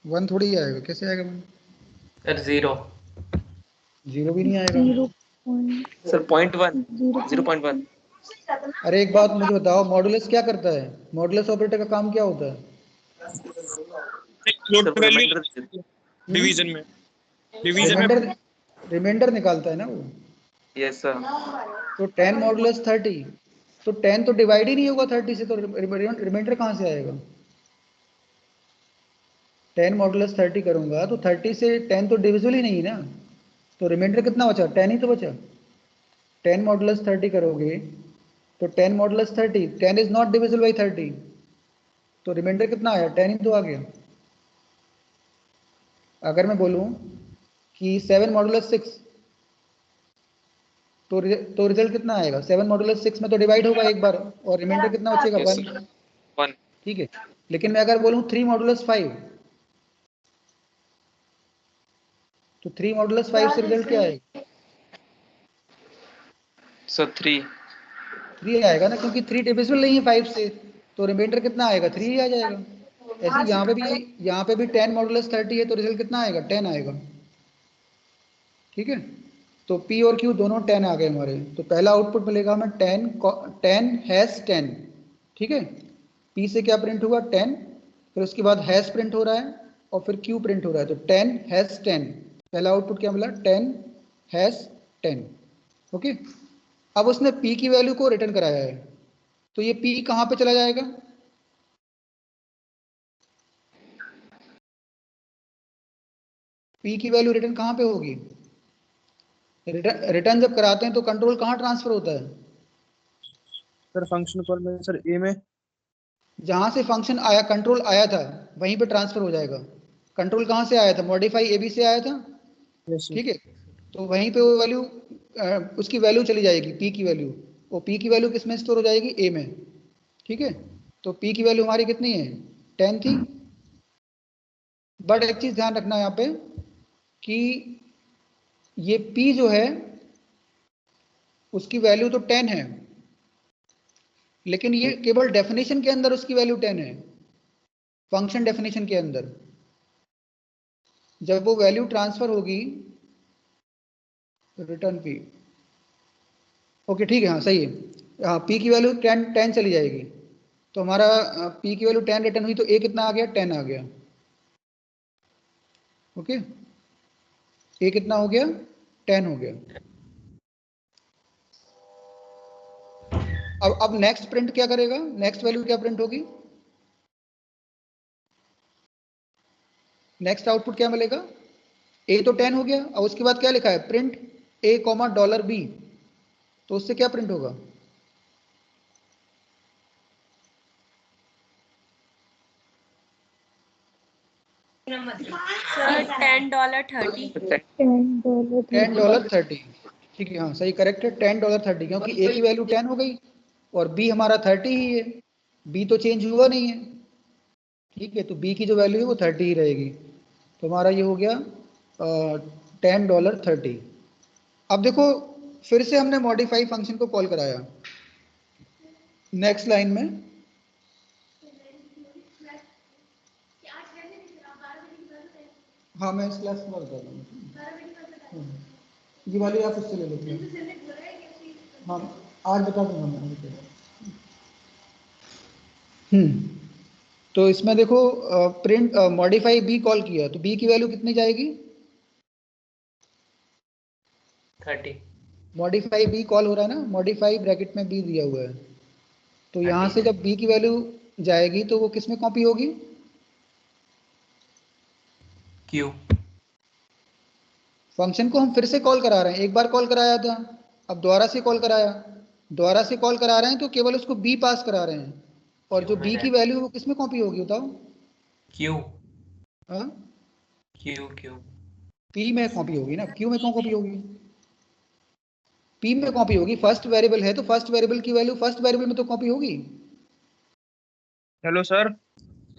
वन थोड़ी ही आएगा, कैसे आएगा वन, सर 0 जीरो भी नहीं आएगा। 0.0 sir 0.1, 0.1. अरे एक बात मुझे बताओ, मॉडुलस क्या करता है, मॉडुलस ऑपरेटर का काम क्या होता है, load Sir, value remainder. Division में रिमाइंडर, रिमाइंडर निकालता है ना वो। Yes sir. तो 10 मॉडुलस 30, तो 10 तो डिवाइड ही नहीं होगा 30 से, तो रिमाइंडर कहाँ से आएगा, 10 मॉडुलस 30 करूंगा तो 30 से 10 तो डिविजिबल ही नहीं ना, तो रिमाइंडर कितना बचा, 10 ही तो बचा। 10 मॉडुलस 30 करोगे तो 10 modulus 30, 10 is not divisible by 30, तो रिमाइंडर कितना आया, 10 ही तो आ गया। अगर मैं बोलूं कि 7 मॉडुलस 6, तो रिजल्ट कितना आएगा, 7 मॉडुलस 6 में तो डिवाइड होगा एक बार, और रिमाइंडर कितना बचेगा, Yes 1। sir. 1. ठीक है, लेकिन मैं अगर बोलूं 3 मॉडुलस 5, तो 3 मॉडुलस 5 से रिजल्ट क्या आएगा, So 3. 3 आएगा ना, क्योंकि 3 डिविजिबल नहीं है 5 से, तो रिमाइंडर कितना आएगा, 3 ही आ जाएगा। ऐसे यहाँ पे भी 10 मॉडुलस 30 है, तो रिजल्ट कितना आएगा, 10 आएगा। ठीक है, तो P और Q दोनों 10 आ गए हमारे। तो पहला आउटपुट मिलेगा हमें 10 हैश 10। ठीक है, P से क्या प्रिंट हुआ, 10, फिर उसके बाद हैश प्रिंट हो रहा है और फिर Q प्रिंट हो रहा है, तो 10 हैश 10, पहला आउटपुट क्या मिला, 10 हैश 10। ओके, अब उसने P की वैल्यू को रिटर्न कराया है, तो ये P कहाँ पे चला जाएगा, P की वैल्यू रिटर्न कहाँ पे होगी, रिटर्न जब कराते हैं तो कंट्रोल कहाँ ट्रांसफर होता है, सर फंक्शन कॉल में सर ए में, जहां से फंक्शन आया, कंट्रोल आया था वहीं पे ट्रांसफर हो जाएगा। कंट्रोल कहाँ से आया था, मॉडिफाई ए बी से आया था। Yes sir. ठीक है, तो वहीं पे वो वैल्यू, उसकी वैल्यू चली जाएगी, पी की वैल्यू, वो पी की वैल्यू किस में स्टोर हो जाएगी, ए में। ठीक है, तो पी की वैल्यू हमारी कितनी है, 10 थी। बट एक चीज ध्यान रखना यहाँ पे कि ये पी जो है उसकी वैल्यू तो 10 है, लेकिन ये केवल डेफिनेशन के अंदर उसकी वैल्यू 10 है, फंक्शन डेफिनेशन के अंदर। जब वो वैल्यू ट्रांसफर होगी, रिटर्न पी, ओके ठीक है, हाँ सही है, हाँ पी की वैल्यू 10 चली जाएगी, तो हमारा पी की वैल्यू 10 रिटर्न हुई, तो ए कितना आ गया, 10 आ गया। ओके, ए कितना हो गया 10 हो गया। अब नेक्स्ट प्रिंट क्या करेगा, नेक्स्ट वैल्यू क्या प्रिंट होगी, नेक्स्ट आउटपुट क्या मिलेगा, ए तो 10 हो गया, और उसके बाद क्या लिखा है प्रिंट ए कॉमा $b, तो उससे क्या प्रिंट होगा, सर $10.30। $10.30, ठीक है, हाँ सही करेक्ट है, $10.30, क्योंकि ए की वैल्यू 10 हो गई और बी हमारा 30 ही है, बी तो चेंज हुआ नहीं है, ठीक है, तो बी की जो वैल्यू है वो 30 ही रहेगी, तो हमारा ये हो गया $10.30। अब देखो फिर से हमने मॉडिफाई फंक्शन को कॉल कराया नेक्स्ट लाइन में, हाँ मैं इस क्लास में बता रहा हूँ, ये वाली आप इससे ले लेते हैं, हाँ आज बता दूंगा मैं। तो इसमें देखो प्रिंट मॉडिफाई बी कॉल किया, तो बी की वैल्यू कितनी जाएगी 30। मॉडिफाई बी कॉल हो रहा है ना, मॉडिफाई ब्रैकेट में बी दिया हुआ है, तो यहाँ से जब बी की वैल्यू जाएगी तो वो किस में कॉपी होगी, क्यू। फंक्शन को हम फिर से कॉल करा रहे हैं, एक बार कॉल कराया था, अब दोबारा से कॉल कराया, दोबारा से कॉल करा रहे हैं तो केवल उसको बी पास करा रहे हैं, और जो बी की वैल्यू वो किस में कॉपी होगी बताओ, क्यू। हाँ क्यू क्यू पी में कॉपी होगी ना, क्यू में कौन कॉपी होगी, पी में कॉपी होगी, फर्स्ट वेरिएबल है तो फर्स्ट वेरिएबल की वैल्यू फर्स्ट वेरिएबल में तो कॉपी होगी। Hello sir.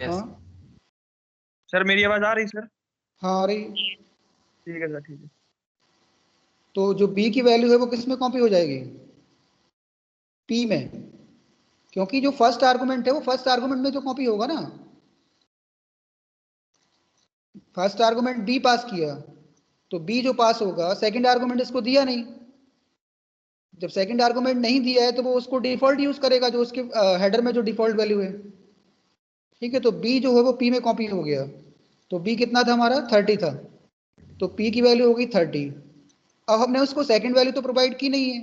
हाँ सर मेरी आवाज आ रही सर? हाँ आ रही, ठीक है सर, ठीक है। तो जो बी की वैल्यू है वो किस में कॉपी हो जाएगी, पी में, क्योंकि जो फर्स्ट आर्गुमेंट है वो फर्स्ट आर्गुमेंट में तो कॉपी होगा ना, फर्स्ट आर्गुमेंट बी पास किया तो बी जो पास होगा, सेकंड आर्गुमेंट इसको दिया नहीं, जब सेकंड आर्गुमेंट नहीं दिया है तो वो उसको डिफॉल्ट यूज करेगा जो उसके हेडर में जो डिफॉल्ट वैल्यू है, ठीक है, तो बी जो है वो पी में कॉपी हो गया, तो बी कितना था हमारा 30 था, तो पी की वैल्यू होगी 30। अब हमने उसको सेकंड वैल्यू तो प्रोवाइड की नहीं है,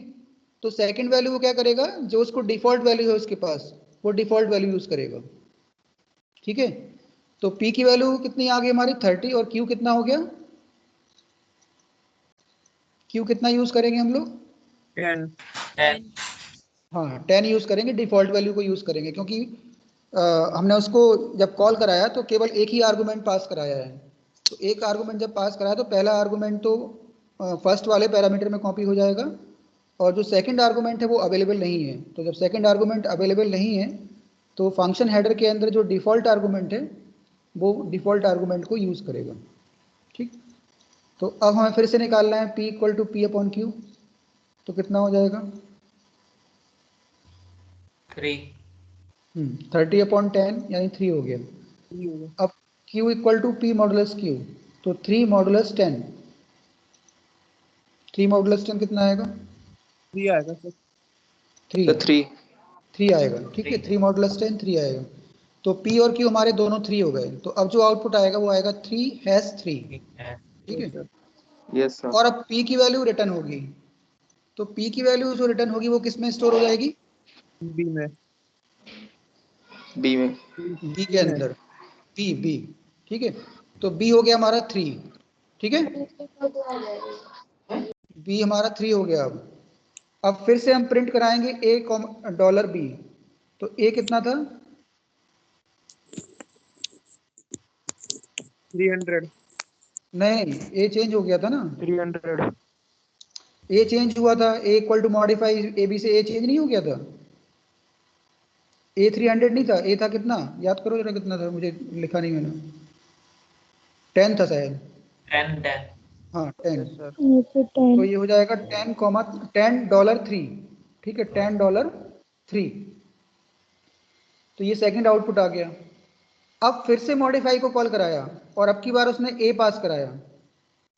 तो सेकंड वैल्यू वो क्या करेगा, जो उसको डिफॉल्ट वैल्यू है उसके पास वो डिफॉल्ट वैल्यू यूज करेगा, ठीक है, तो पी की वैल्यू कितनी आ गई हमारी 30, और क्यू कितना हो गया, क्यू कितना यूज करेंगे हम लोग, 10। हाँ 10 यूज करेंगे, डिफॉल्ट वैल्यू को यूज करेंगे, क्योंकि हमने उसको जब कॉल कराया तो केवल एक ही आर्गुमेंट पास कराया है, तो एक आर्गुमेंट जब पास कराया तो पहला आर्गुमेंट तो फर्स्ट वाले पैरामीटर में कॉपी हो जाएगा, और जो सेकंड आर्गुमेंट है वो अवेलेबल नहीं है, तो जब सेकंड आर्गुमेंट अवेलेबल नहीं है तो फंक्शन हेडर के अंदर जो डिफॉल्ट आर्गुमेंट है वो डिफॉल्ट आर्गुमेंट को यूज करेगा, ठीक। तो अब हमें फिर से निकालना है p equal to P upon Q, तो कितना हो जाएगा 3। 30 अपॉन 10 यानी 3 हो गया। अब q equal to P modulus Q, तो 3 मॉडुलस 10, 3 मॉडुलस 10 कितना आएगा 3 आएगा सर। 3 3। 3 आएगा, ठीक है, 3 मॉडुलस 10 3 आएगा, तो p और q हमारे दोनों 3 हो गए, तो अब जो आउटपुट आएगा वो आएगा 3 ठीक है, यस सर। और अब p की वैल्यू रिटर्न होगी, तो p की वैल्यू जो रिटर्न होगी वो किस में स्टोर हो जाएगी, बी में। बी में। b के अंदर, b, ठीक है, तो b हो गया हमारा 3, ठीक है, b हमारा 3 हो गया। अब फिर से हम प्रिंट कराएंगे $b, तो a कितना था 300। नहीं, a चेंज हो गया था ना, 300। a चेंज हुआ था, a equal to modify ab से a चेंज नहीं हो गया था, a 300 नहीं था, a था कितना याद करो जरा, कितना था, मुझे लिखा नहीं मैंने, 10 था शायद, 10। हाँ 10, सर ये तो तो 10। ये हो जाएगा $10, ठीक है, $10, तो ये सेकंड आउटपुट आ गया। अब फिर से मॉडिफाई को कॉल कराया और अब की बार उसने a पास कराया,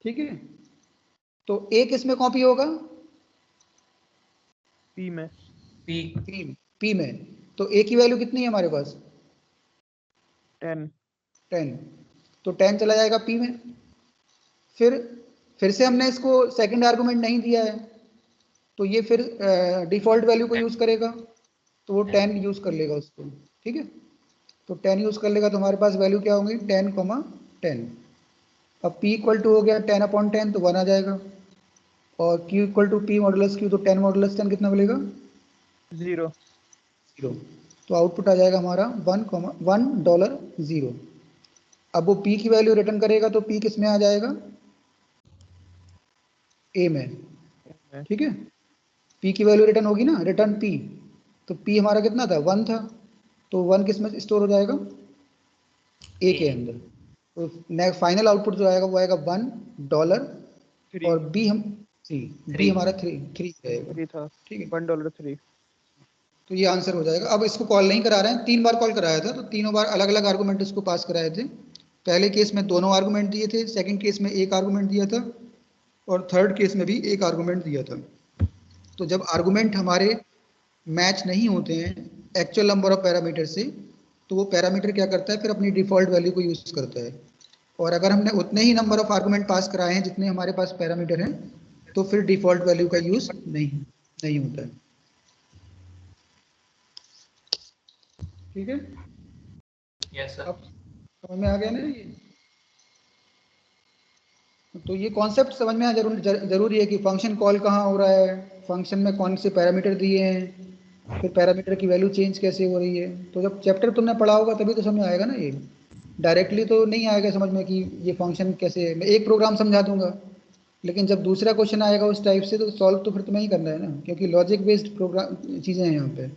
ठीक है, तो a किस में कॉपी होगा, पी में। p में, तो a की वैल्यू कितनी है हमारे पास 10। 10, तो 10 चला जाएगा p में, फिर फिर से हमने इसको सेकंड आर्गुमेंट नहीं दिया है, तो ये फिर डिफॉल्ट वैल्यू को यूज़ करेगा, तो वो 10 यूज़ कर लेगा उसको, ठीक है। तो 10 यूज़ कर लेगा तो हमारे पास वैल्यू क्या होंगी 10,10। अब p इक्वल टू हो गया 10/10 तो 1 आ जाएगा, और q equal to p modulus q तो 10 मॉडुलस 10 कितना मिलेगा 0। 0। तो आउटपुट आ जाएगा हमारा $1.0। अब वो p की वैल्यू रिटर्न करेगा तो p किस में आ जाएगा a में, ठीक है। p की वैल्यू रिटर्न होगी ना, रिटर्न p, तो p हमारा कितना था 1 था, तो 1 किस में स्टोर हो जाएगा a के अंदर। तो नेक्स्ट फाइनल आउटपुट जो आएगा वो आएगा $1 और b हम 3 b हमारा 3 रहेगा, 3 था, ठीक है। $1.3। तो ये आंसर हो जाएगा। अब इसको कॉल नहीं करा रहे हैं, 3 बार कॉल कराया था, तो तीनों बार अलग अलग आर्गूमेंट इसको पास कराए थे। पहले केस में दोनों आर्गूमेंट दिए थे, सेकंड केस में एक आर्गूमेंट दिया था, और थर्ड केस में भी एक आर्गूमेंट दिया था। तो जब आर्गूमेंट हमारे मैच नहीं होते हैं एक्चुअल नंबर ऑफ पैरामीटर से, तो वो पैरामीटर क्या करता है फिर अपनी डिफ़ॉल्ट वैल्यू को यूज़ करता है। और अगर हमने उतने ही नंबर ऑफ आर्गूमेंट पास कराए हैं जितने हमारे पास पैरामीटर हैं, तो फिर डिफ़ॉल्ट वैल्यू का यूज़ नहीं होता है, ठीक है। Yes sir. अब समझ में आ गया ना ये। तो ये कॉन्सेप्ट समझ में जरूरी है कि फंक्शन कॉल कहाँ हो रहा है, फंक्शन में कौन से पैरामीटर दिए हैं, फिर पैरामीटर की वैल्यू चेंज कैसे हो रही है। तो जब चैप्टर तुमने पढ़ा होगा तभी तो समझ में आएगा ना, ये डायरेक्टली तो नहीं आएगा समझ में कि ये फंक्शन कैसे। मैं एक प्रोग्राम समझा दूंगा, लेकिन जब दूसरा क्वेश्चन आएगा उस टाइप से तो सॉल्व तो फिर तुम्हें ही करना है ना, क्योंकि लॉजिक बेस्ड प्रोग्राम चीज़ें हैं यहाँ पे।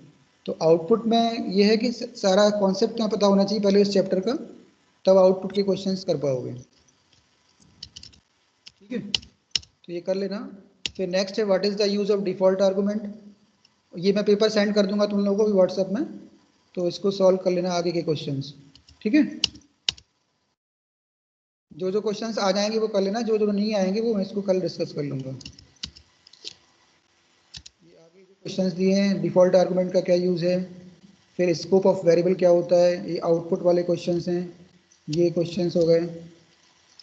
तो आउटपुट में ये है कि सारा कॉन्सेप्ट यहाँ पता होना चाहिए पहले इस चैप्टर का, तब आउटपुट के क्वेश्चंस कर पाओगे, ठीक है। तो ये कर लेना। फिर नेक्स्ट है what is the use of default argument. ये मैं पेपर सेंड कर दूंगा तुम लोगों को भी व्हाट्सएप में, तो इसको सॉल्व कर लेना आगे के क्वेश्चंस, ठीक है। जो जो क्वेश्चंस आ जाएंगे वो कर लेना, जो जो नहीं आएंगे वो मैं इसको कल डिस्कस कर लूँगा। ये आगे जो क्वेश्चंस दिए हैं डिफ़ॉल्ट आर्गूमेंट का क्या यूज़ है, फिर स्कोप ऑफ वेरिएबल क्या होता है, ये आउटपुट वाले क्वेश्चंस हैं, ये क्वेश्चंस हो गए।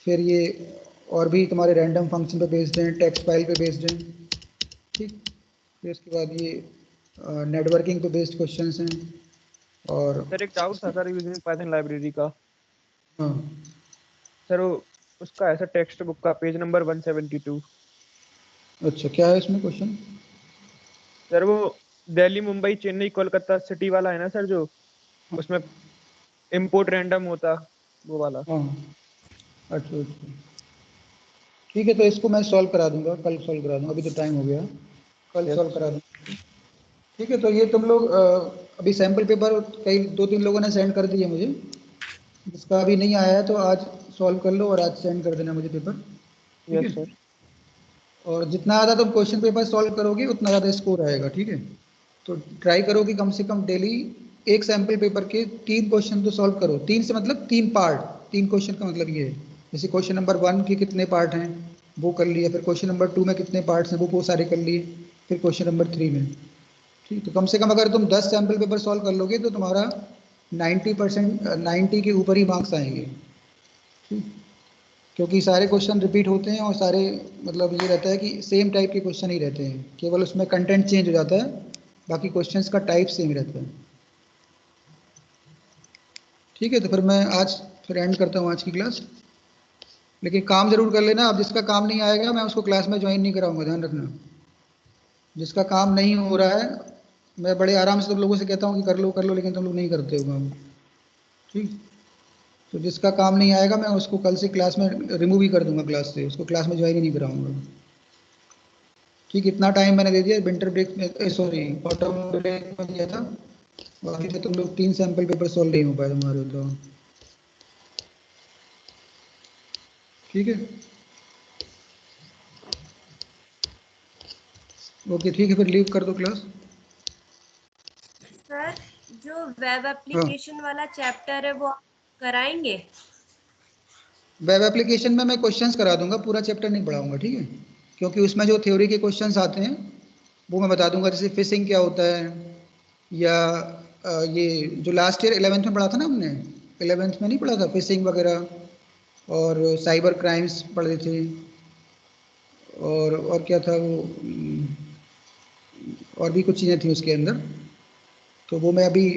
फिर ये और भी तुम्हारे रैंडम फंक्शन पे बेस्ड हैं, टेक्स्ट फाइल पे बेस्ड हैं, ठीक। फिर उसके बाद ये नेटवर्किंग पे बेस्ड क्वेश्चंस हैं। और सर एक डाउट था सर यूजिंग पाइथन लाइब्रेरी का। हाँ सर वो उसका ऐसा टेक्स्ट बुक का पेज नंबर 172। अच्छा, क्या है इसमें क्वेश्चन। सर वो दिल्ली मुंबई चेन्नई कोलकाता सिटी वाला है ना सर, जो उसमें इंपोर्ट रैंडम होता वो वाला। हाँ अच्छा अच्छा, ठीक है। तो इसको मैं सॉल्व करा दूंगा, कल सॉल्व करा दूंगा, अभी तो टाइम हो गया, कल Yes. सॉल्व करा दूंगा, ठीक है। तो ये तुम लोग अभी सैम्पल पेपर कई 2-3 लोगों ने सेंड कर दिए मुझे, जिसका अभी नहीं आया है तो आज सॉल्व कर लो और आज सेंड कर देना मुझे पेपर, ठीक यस है। सर। और जितना ज़्यादा तुम क्वेश्चन पेपर सॉल्व करोगे उतना ज़्यादा स्कोर आएगा, ठीक है। तो ट्राई करो कि कम से कम डेली एक सैम्पल पेपर के 3 क्वेश्चन तो सॉल्व करो। 3 से मतलब 3 पार्ट, 3 क्वेश्चन का मतलब ये है, जैसे क्वेश्चन नंबर 1 के कितने पार्ट हैं वो कर लिए, फिर क्वेश्चन नंबर 2 में कितने पार्ट्स हैं वो सारे कर लिए, फिर क्वेश्चन नंबर 3 में, ठीक। तो कम से कम अगर तुम 10 सैम्पल पेपर सॉल्व कर लोगे तो तुम्हारा 90% 90 के ऊपर ही मार्क्स आएंगे, ठीक। क्योंकि सारे क्वेश्चन रिपीट होते हैं और सारे मतलब ये रहता है कि सेम टाइप के क्वेश्चन ही रहते हैं, केवल उसमें कंटेंट चेंज हो जाता है, बाकी क्वेश्चंस का टाइप सेम रहता है, ठीक है। तो फिर मैं आज फिर एंड करता हूँ आज की क्लास, लेकिन काम जरूर कर लेना। अब जिसका काम नहीं आएगा मैं उसको क्लास में ज्वाइन नहीं कराऊंगा, ध्यान रखना। जिसका काम नहीं हो रहा है मैं बड़े आराम से तुम लोगों से कहता हूँ कि कर लो, लेकिन तुम लोग नहीं करते हो काम, ठीक। तो जिसका काम नहीं आएगा मैं उसको कल से क्लास में रिमूव ही कर दूंगा क्लास से, उसको क्लास में ज्वाइन ही नहीं कराऊंगा, ठीक। इतना टाइम मैंने दे दिया, विंटर ब्रेक में सॉरी ऑटम ब्रेक में दिया था, बाकी तो तुम लोग 3 सैम्पल पेपर सॉल्व नहीं हो पाए तुम्हारे, तो ठीक है। ओके ठीक है, फिर लीव कर दो क्लास। सर जो वेब एप्लीकेशन वाला चैप्टर है वो आप कराएंगे? वेब एप्लीकेशन में मैं क्वेश्चंस करा दूंगा, पूरा चैप्टर नहीं पढ़ाऊंगा, ठीक है। क्योंकि उसमें जो थ्योरी के क्वेश्चंस आते हैं वो मैं बता दूंगा, जैसे फिशिंग क्या होता है, या ये जो लास्ट ईयर 11th में पढ़ा था ना हमने, 11th में नहीं पढ़ा था फिशिंग वगैरह, और साइबर क्राइम्स पढ़े थे, और क्या था वो, और भी कुछ चीज़ें थी उसके अंदर, तो वो मैं अभी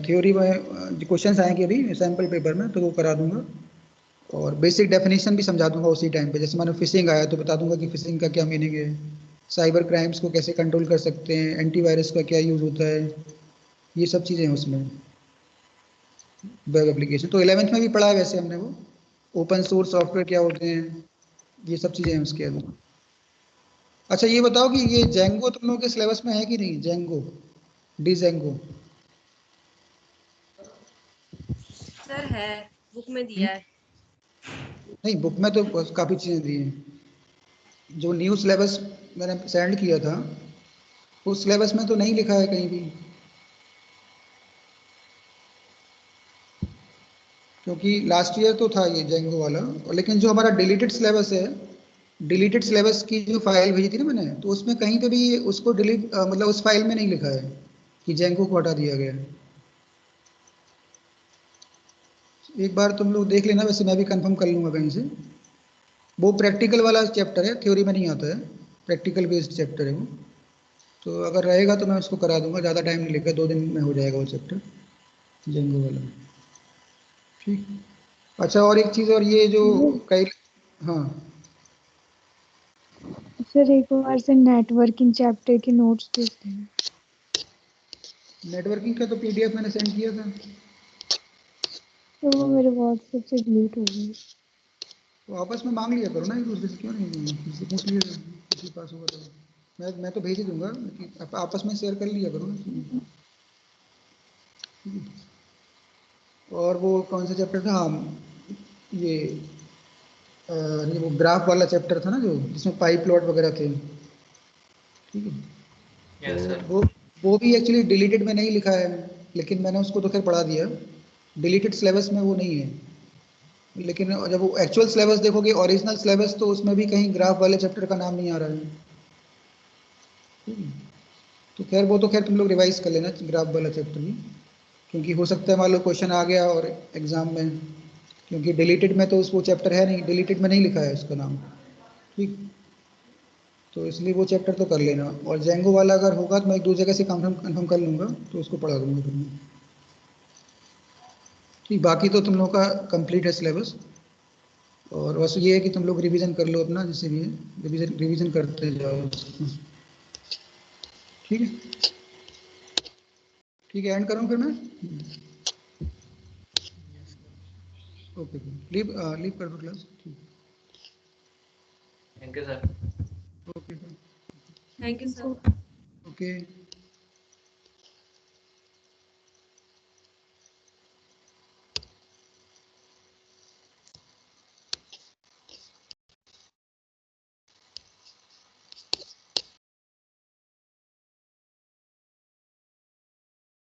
थ्योरी में जो क्वेश्चंस आएंगे अभी सैम्पल पेपर में तो वो करा दूंगा, और बेसिक डेफिनेशन भी समझा दूंगा उसी टाइम पे। जैसे मानो फिशिंग आया तो बता दूंगा कि फिशिंग का क्या मीनिंग है, साइबर क्राइम्स को कैसे कंट्रोल कर सकते हैं, एंटीवायरस का क्या यूज़ होता है, ये सब चीज़ें हैं उसमें, वेब एप्लीकेशन। तो 11th में भी पढ़ा है वैसे हमने वो, ओपन सोर्स सॉफ्टवेयर क्या होते हैं, ये सब चीज़ें हैं उसके अंदर। अच्छा ये बताओ कि ये जेंगो तुम लोगों के सिलेबस में है कि नहीं, जेंगो, डी जेंगो? सर है, बुक में दिया है। नहीं, बुक में तो काफ़ी चीज़ें दी हैं, जो न्यू सिलेबस मैंने सेंड किया था उस सिलेबस में तो नहीं लिखा है कहीं भी, क्योंकि लास्ट ईयर तो था ये जेंगो वाला, और लेकिन जो हमारा डिलीटेड सिलेबस है, डिलीटेड सिलेबस की जो फाइल भेजी थी ना मैंने, तो उसमें कहीं पे भी उसको डिलीट मतलब उस फाइल में नहीं लिखा है कि जेंगो को हटा दिया गया है। एक बार तुम लोग देख लेना, वैसे मैं भी कंफर्म कर लूँगा कहीं से। वो प्रैक्टिकल वाला चैप्टर है, थ्योरी में नहीं आता है, प्रैक्टिकल बेस्ड चैप्टर है वो। तो अगर रहेगा तो मैं उसको करा दूंगा, ज़्यादा टाइम नहीं लेगा, 2 दिन में हो जाएगा वो चैप्टर जेंगो वाला। ठीक। अच्छा और एक चीज़, और ये जो कई, हाँ सर एक बार से नेटवर्किंग चैप्टर के नोट्स भेज देना। नेटवर्किंग का तो PDF मैंने सेंड किया था, तो वो मेरे व्हाट्सएप से डिलीट हो गई। तो आपस में मांग लिया करो ना एक दूसरे से, क्यों नहीं, किसी पूछ लिया किसी के पास होगा तो। मैं तो भेज ही दूंगा, कि आप आपस में शेयर कर लिया करो ना। और वो कौन सा चैप्टर था, हाँ ये ये वो ग्राफ वाला चैप्टर था ना, जो जिसमें पाई प्लॉट वगैरह थे, ठीक है। यस तो सर। वो भी एक्चुअली डिलीटेड में नहीं लिखा है, लेकिन मैंने उसको तो खैर पढ़ा दिया, डिलीटेड सिलेबस में वो नहीं है। लेकिन जब वो एक्चुअल सिलेबस देखोगे, ओरिजिनल सिलेबस, तो उसमें भी कहीं ग्राफ वाले चैप्टर का नाम नहीं आ रहा है, ठीक है। तो खैर वो तो खैर तुम लोग रिवाइज कर लेना ग्राफ वाला चैप्टर भी, क्योंकि हो सकता है मान लो क्वेश्चन आ गया और एग्जाम में, क्योंकि डिलीटेड में तो उस वो चैप्टर है नहीं, डिलीटेड में नहीं लिखा है उसका नाम, ठीक। तो इसलिए वो चैप्टर तो कर लेना, और जेंगो वाला अगर होगा तो मैं एक दो जगह से कंफर्म कर लूँगा, तो उसको पढ़ा दूंगा फिर मैं, ठीक। बाकी तो तुम लोग का कंप्लीट है सिलेबस, और बस ये है कि तुम लोग रिवीजन कर लो अपना, जैसे भी है रिवीजन करते जाओ, ठीक है। ठीक है, एंड करूँ फिर मैं, ओके, लीव लीव कर दो क्लास, ठीक, thank you sir. Okay thank you sir. Okay.